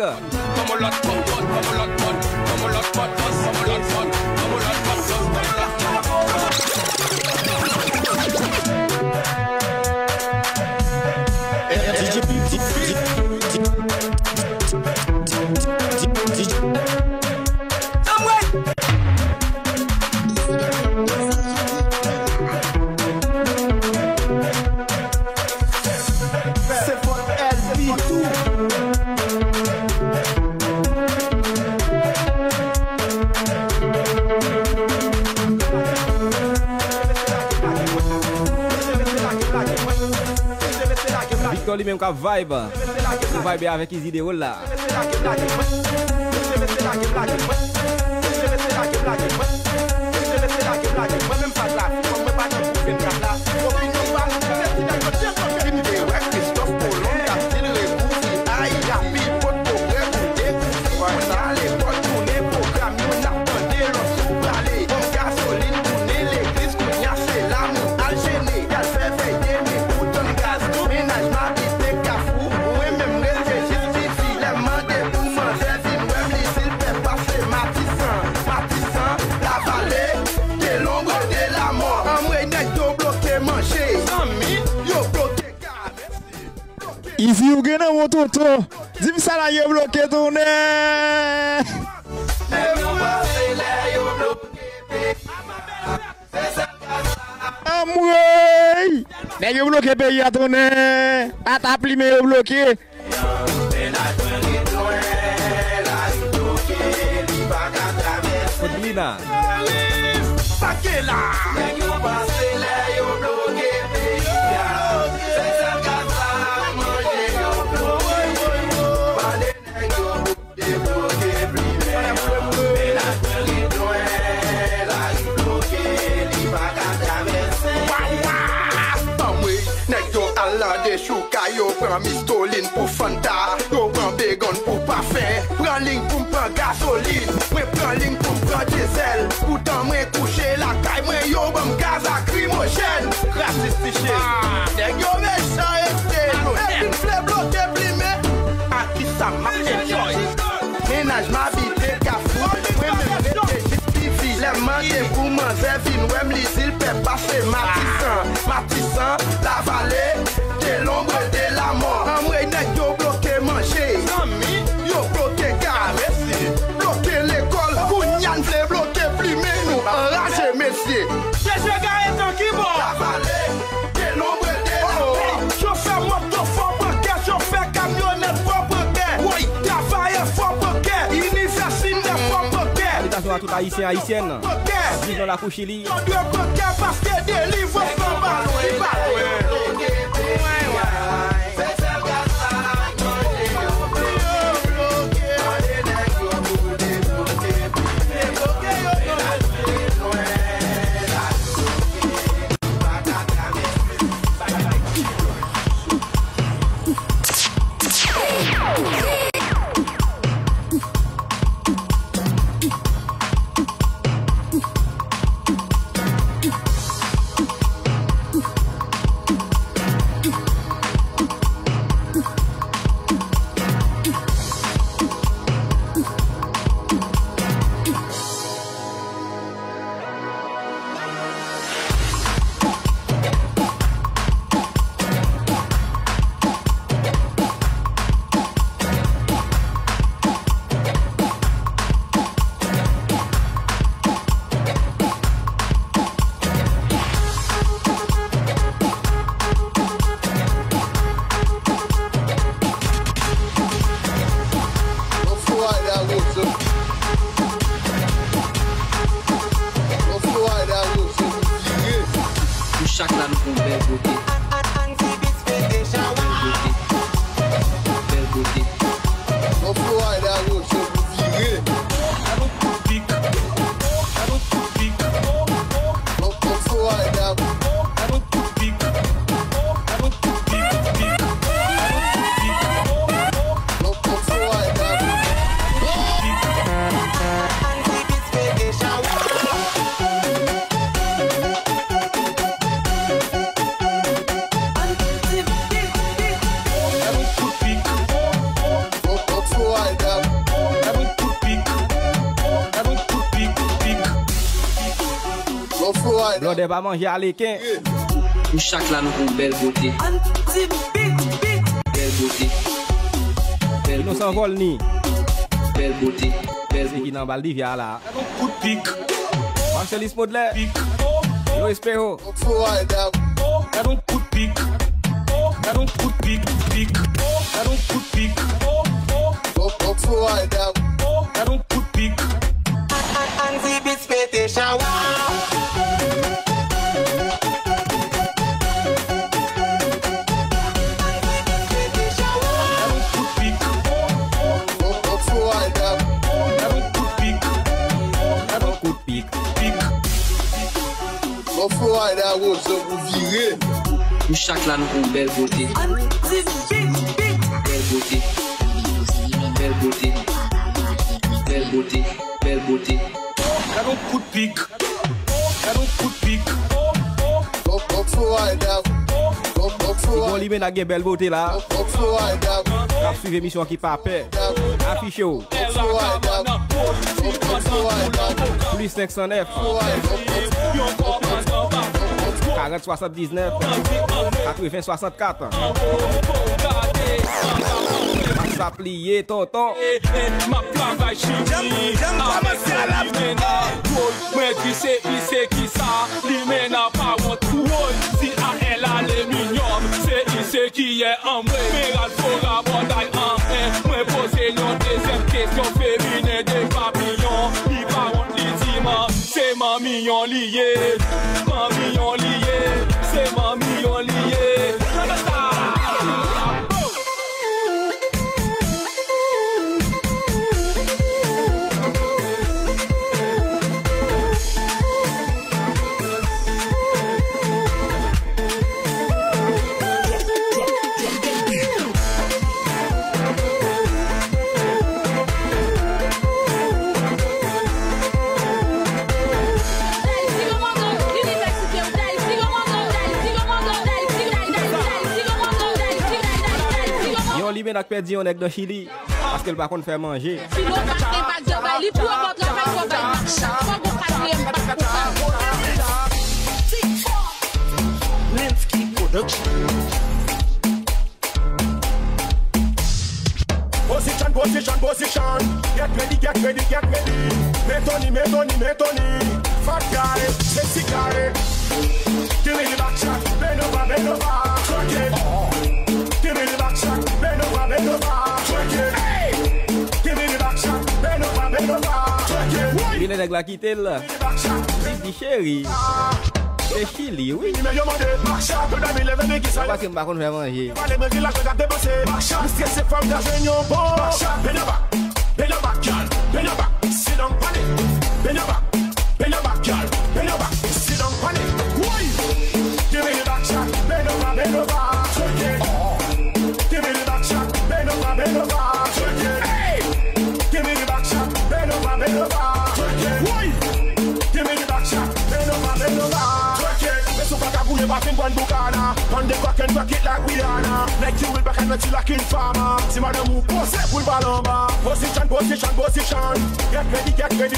Lui-même qui vibe avec les idées là. You gen nan mon toto. Dis-moi ça là, yo bloqué tourner. Amoué. Mais yo bloqué pays à tourner. À ta pli mais yo bloqué. Podlina. Pakela. Chouka yo pran mistoline pour Fanta. Yo pran bégon pour parfait. Pran ligne pour m'prendre gasoline. Moi pran ligne pour m'prendre diesel. Pourtant moi couché la caille. Moi yo bam gaz lacrymogène. Raciste tiché. Nèg yo méchant et une fleur bloqué blimé. A qui ça marche joy. Ménage ma bite cafou. Moi même mette justifi. Les manger pour manger vin. Ouais m'lisil fait passer Matissan, la vallée. L'ombre de la mort. Amoué net yo bloqué manger. Yo bloqué gare. Bloqué l'école. Kounyan vle bloqué plumer nous. Enragé messieurs. Je gare ton qui bon. La vallée. De l'ombre de la mort. Chauffeur moto fort bloqué. Chauffeur camionnette fort bloqué. Oui. Travailleur fort bloqué. Université fort bloqué. Salutations à tout haïtien haïtienne. Disons la couchili. On doit bloquer parce que des livres sont ballons. Blonde va manger à l'équin. Pour chaque là, nous avons une belle beauté. Belle beauté. Belle nous s'envole ni. Belle beauté. Belle beauté. Qui dans Valdivia là. Coup de pique. Marcelis Modler. Yo espero. Coup de pique. Coup de pique. Pique. Coup de pique. Coup de pique. Anzi bits pete shower. Pour chaque là, nous avons une belle beauté. Belle beauté. Belle beauté. Belle beauté. Belle beauté. Coup de pique. Coup de pique. Bon libé n'a belle beauté là. La suivre émission qui pas paix. Affiché au. Plus 509 40 79 80 64. Ça plié, tonton. Ma travail chimie. Moi qui c'est qui ça. Lui n'a pas honte. Si à elle a les mignons. C'est qui est en moi. Mais à la bataille en un. Moi poser une deuxième question féminine des papillons. Il va honte les dimanches. C'est ma mignon lié. Ma mignon lié. C'est ma mignon lié. Lui n'a perdu on est dans Chili parce qu'elle va faire manger. Position. Get ready. Metoni. Fat guy, sexy guy. Give me the back shot, bend over. Twerk it. Give me the back shot, bend over. Twerk it. Hey. Give me the back shot, bend over. Twerk it. Il est nèg la quitter là. Dit chérie. C'est Chili, oui. Parce que je ne vais pas faire manger. On the crack and rock it like we are now. Like you will back and you like in farmer. See madam who pose it full balamba. Position. Get ready. Get ready.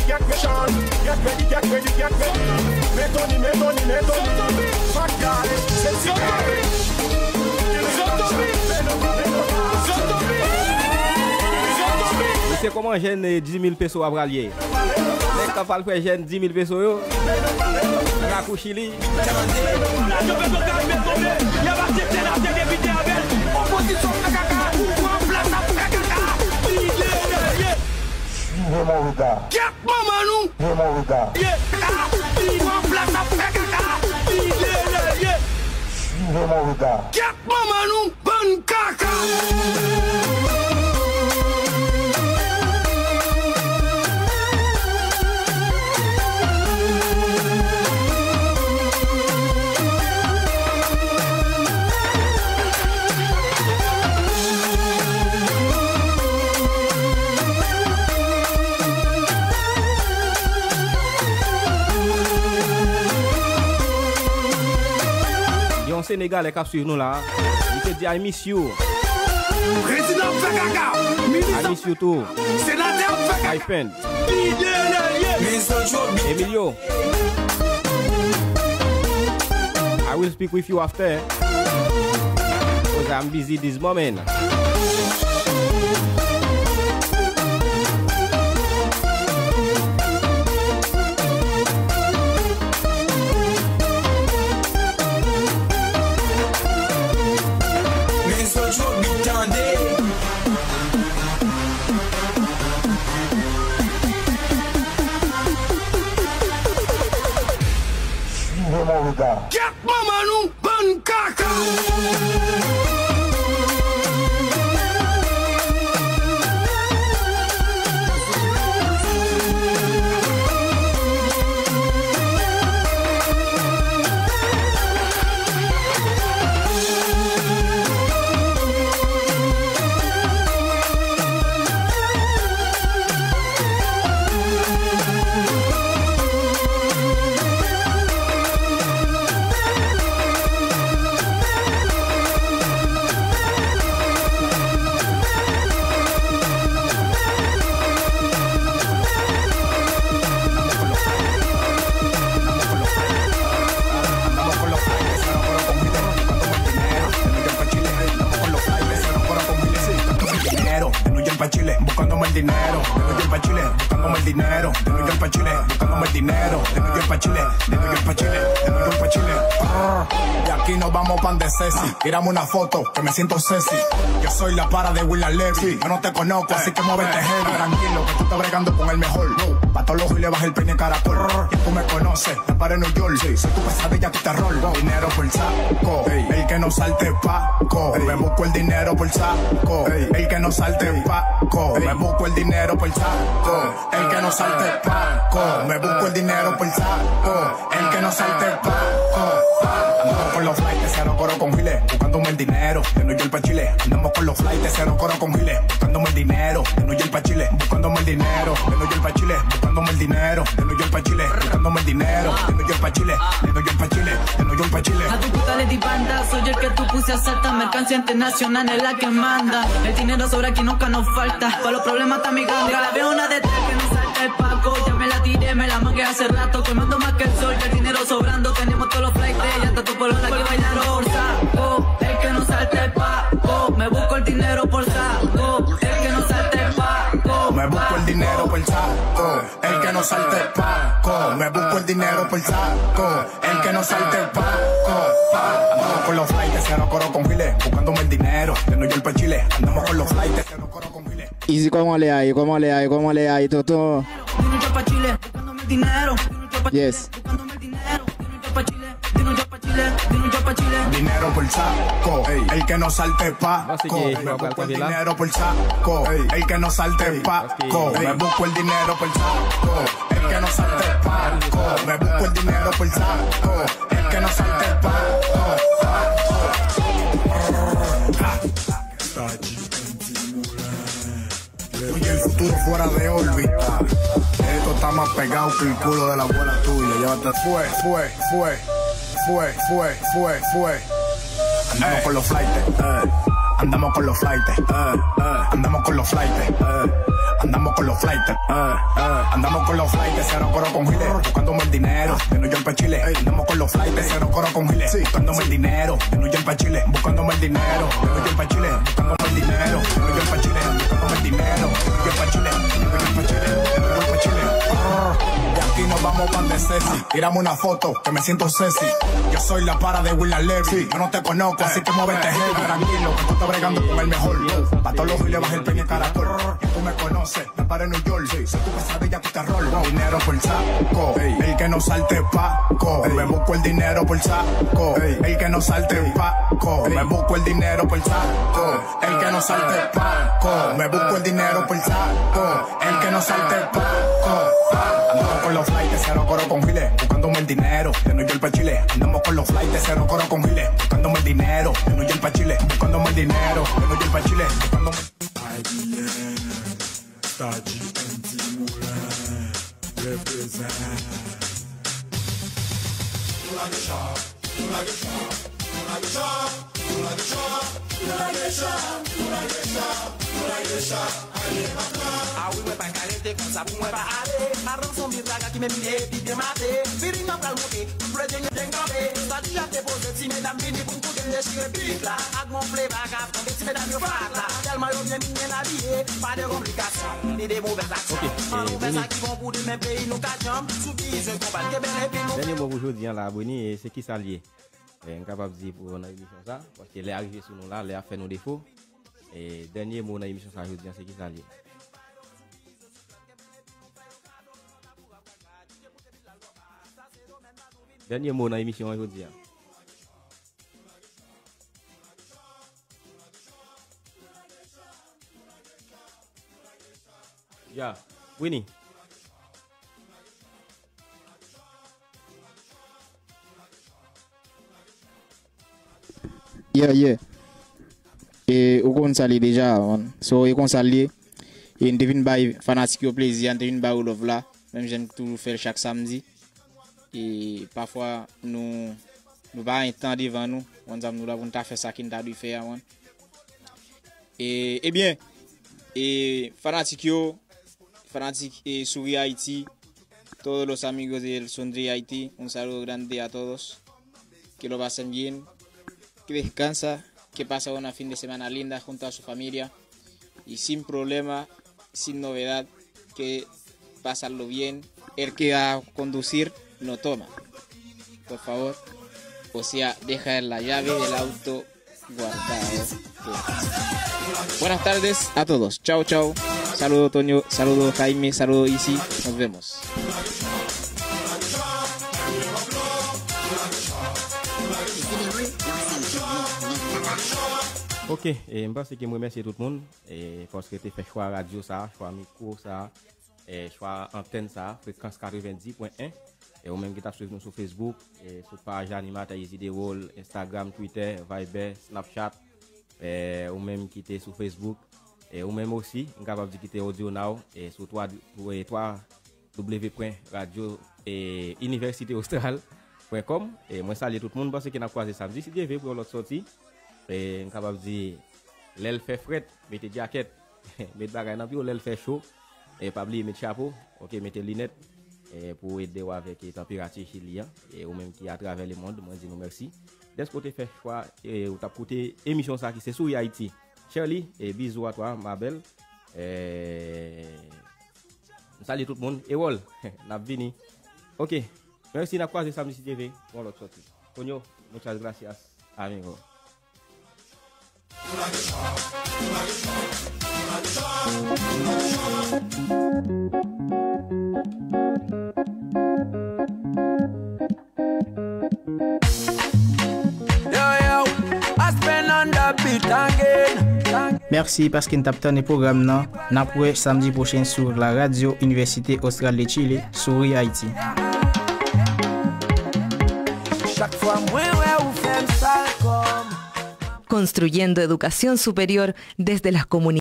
Metoni. Fat guy, sexy guy. C'est comment gêne 10 000 pesos à bralier. Dès qu'on parle de gêne 10 000 pesos, yo. Rakou Chili. Get mama nou. Get mama nou. Bon kaka. Sénégalais qui suivent nous là. Il te dit I miss you. Président Fekaka. I miss you too. Sénateur Fekaka. My friend. Emilio. I will speak with you after. Because I'm busy this moment. Get mama nou, bon kaka. New York pa' Chile, buscándome el dinero. De New York pa' Chile, buscándome el dinero. De New York pa' Chile, buscándome el dinero. De New York pa' Chile, de New York pa' Chile, de New York pa' Chile. Y aquí nos vamos pan de Ceci. Tiramos una foto, que me siento sexy. Yo soy la para de William Levy. Yo no te conozco, así que muévete heavy. Tranquilo, que tú estás bregando con el mejor. Pa' todos los y le baja el peine caracol. Y tú me conoces, la para en New York. Soy tu pesadilla, tu terror. Dinero por saco, el que no salte Paco. Me busco el dinero por saco, el que no salte Paco. Me busco el dinero por saco, el que no salte Paco. Me busco el dinero por saco, el que no salte Paco. Andamos con los flights, cero coro con giles, buscándome el dinero. De New York pa' Chile. Andamos con los flights, cero coro con giles, buscándome el dinero. De New York pa' Chile, buscándome el dinero. De New York pa' Chile, buscándome el dinero. De New York pa' Chile, buscándome el dinero. De New York pa' Chile, de New York pa' Chile, de New York pa' Chile. A tu puta le di banda, soy el que tú puse a saltar. Mercancía internacional es la que manda. El dinero sobra aquí nunca nos falta. Para los problemas está mi grande. La veo una de tres que no salta el Paco. Ya me la tiré, me la mangué hace rato. Quemando más que el sol, ya el dinero sobrando. Tenemos todos los flights de ella, está tu polona que bailaron por saco. El que no salte el Paco. Me busco el dinero por saco. El que no salte el Paco. Me busco el dinero por saco. El que no salte el Paco. Me busco el dinero por saco. El que no salte el Paco. Andamos con los flights, cero coro con giles, buscándome el dinero. De New York pa' Chile. Andamos con los flights, cero coro con giles. Easy, ¿cómo le hay? ¿Cómo le hay? ¿Cómo le hay? Toto. De New York pa' Chile, buscándome el dinero. Yes. Dinero por saco, el que no salte Paco. Me busco el dinero por saco, el que no salte Paco. Me busco el dinero por saco, el que no salte Paco. Me busco el dinero por saco, el que no salte Paco. Oye, el futuro fuera de órbita. Esto está más pegado que el culo de la abuela tuya. Llévate. Fue. Andamos con los flights, andamos con los flights, andamos con los flights, andamos con los flights, andamos con los flights, cero coro con giles, buscándome el dinero. De New York pa' Chile, andamos con los flights, cero coro con giles, buscándome el dinero. De New York pa' Chile, buscándome el dinero. De New York pa' Chile, buscándome el dinero. De New York pa' Chile, buscándome el dinero. De New York pa' Chile, de New York pa' Chile, de New York pa' Chile. Y aquí nos vamos pan de Ceci. Tiramos una foto, que me siento sexy. Yo soy la para de William Levy. Yo no te conozco, así que muévete heavy. Tranquilo, que tú estás bregando con el mejor. Pa' todos los y le baja el peine caracol. Y tú me conoces, la para en New York. Soy tu pesadilla, tu terror. Dinero por saco, el que no salte Paco. Me busco el dinero por saco, el que no salte Paco. Me busco el dinero por saco, el que no salte Paco. Me busco el dinero por saco, el que no salte Paco. Andamos con los flights, cero coro con giles, buscándome el dinero. De New York pa' Chile, andamos con los flights, cero coro con giles, buscándome el dinero. De New York pa' Chile, buscándome el dinero. De New York pa' Chile, buscándome Ah oui, ouais, pas carré, comme ça, pour moi, pas aller. Arrange son bizarre qui m'aime bien, puis bien maté. Viri n'a pas le monté, pour le dernier d'engramé. Ça dit, j'ai déposé, si mesdames, vini pour me couper, déchirer, puis là. Avec mon flé, bagarre, quand si mesdames, yo pas là. Tellement yo bien, bien habillé, pas de complications, ni des mauvaises actions. En mauvais actions qui vont pour du même pays, nous cachons. Soubise, un combat, qui est bien, et puis nous. Dernier mot aujourd'hui, là, Boni, c'est qui s'allier. Incapable de dire pour une émission ça, parce qu'elle est arrivée sur nous là, elle a fait nos défauts. Et dernier mot dans l'émission ça aujourd'hui, c'est qui s'allier. Dernier mot dans l'émission aujourd'hui. Yeah, Winnie. Yeah. Et ou kon sali déjà, so y kon sali et devine bay fanatique au plaisir, devine bay ou love là, même j'aime tout faire chaque samedi. Et parfois nous pas un temps devant nous, on nous l'avons fait ça qui nous a dû faire. Et bien, et fanatique et Souri Haïti, todos los amigos del Sondri Haïti, un saludo grande a todos, que lo pasen bien, que descansa, que pasa una fin de semana linda junto a su familia y sin problema, sin novedad, que pasarlo bien. El que va a conducir no toma, por favor. O sea, deja la llave del auto guardado. Buenas tardes a todos. Chao, chao. Saludo Toño, saludo Jaime, saludo Isi. Nos vemos. Ok, je pense que je remercie tout le monde parce que tu as fait choix radio, ça, choix micro, ça, choix antenne, ça, fréquence 90.1. Et ou même qui t'a suivi nous sur Facebook, sur page animateur Easy The World, Instagram, Twitter, Viber, Snapchat, ou même qui était sur Facebook, et ou même aussi, on capable de quitter Audio Now et sur www.radio-universitéaustral.com. Et moi salue tout le monde parce qu'il a croisé samedi. Si Dieu veut pour l'autre sortie, et on capable de dire, l'aile fait fret, mettez jacket, mettez bagay dans pied, l'aile fait chaud, et pas oublier mettre chapeau, ok, mettez lunettes. Pour aider avec les températures chiliennes et ou même qui à travers le monde, moi je dis nous merci. Dès que tu fais choix et ou t'as écouté émission ça qui c'est sur Haïti. Shirley et bisous à toi ma belle. Salut tout le monde et wol n'a vini. OK. Merci n'a croisé samedi TV pour l'autre sortie. Tonio, muchas gracias amigo. Merci parce que nous avons le programme. Nous avons samedi prochain sur la radio Université Austral de Chile, sur Haïti. Construyendo educación superior desde las comunidades.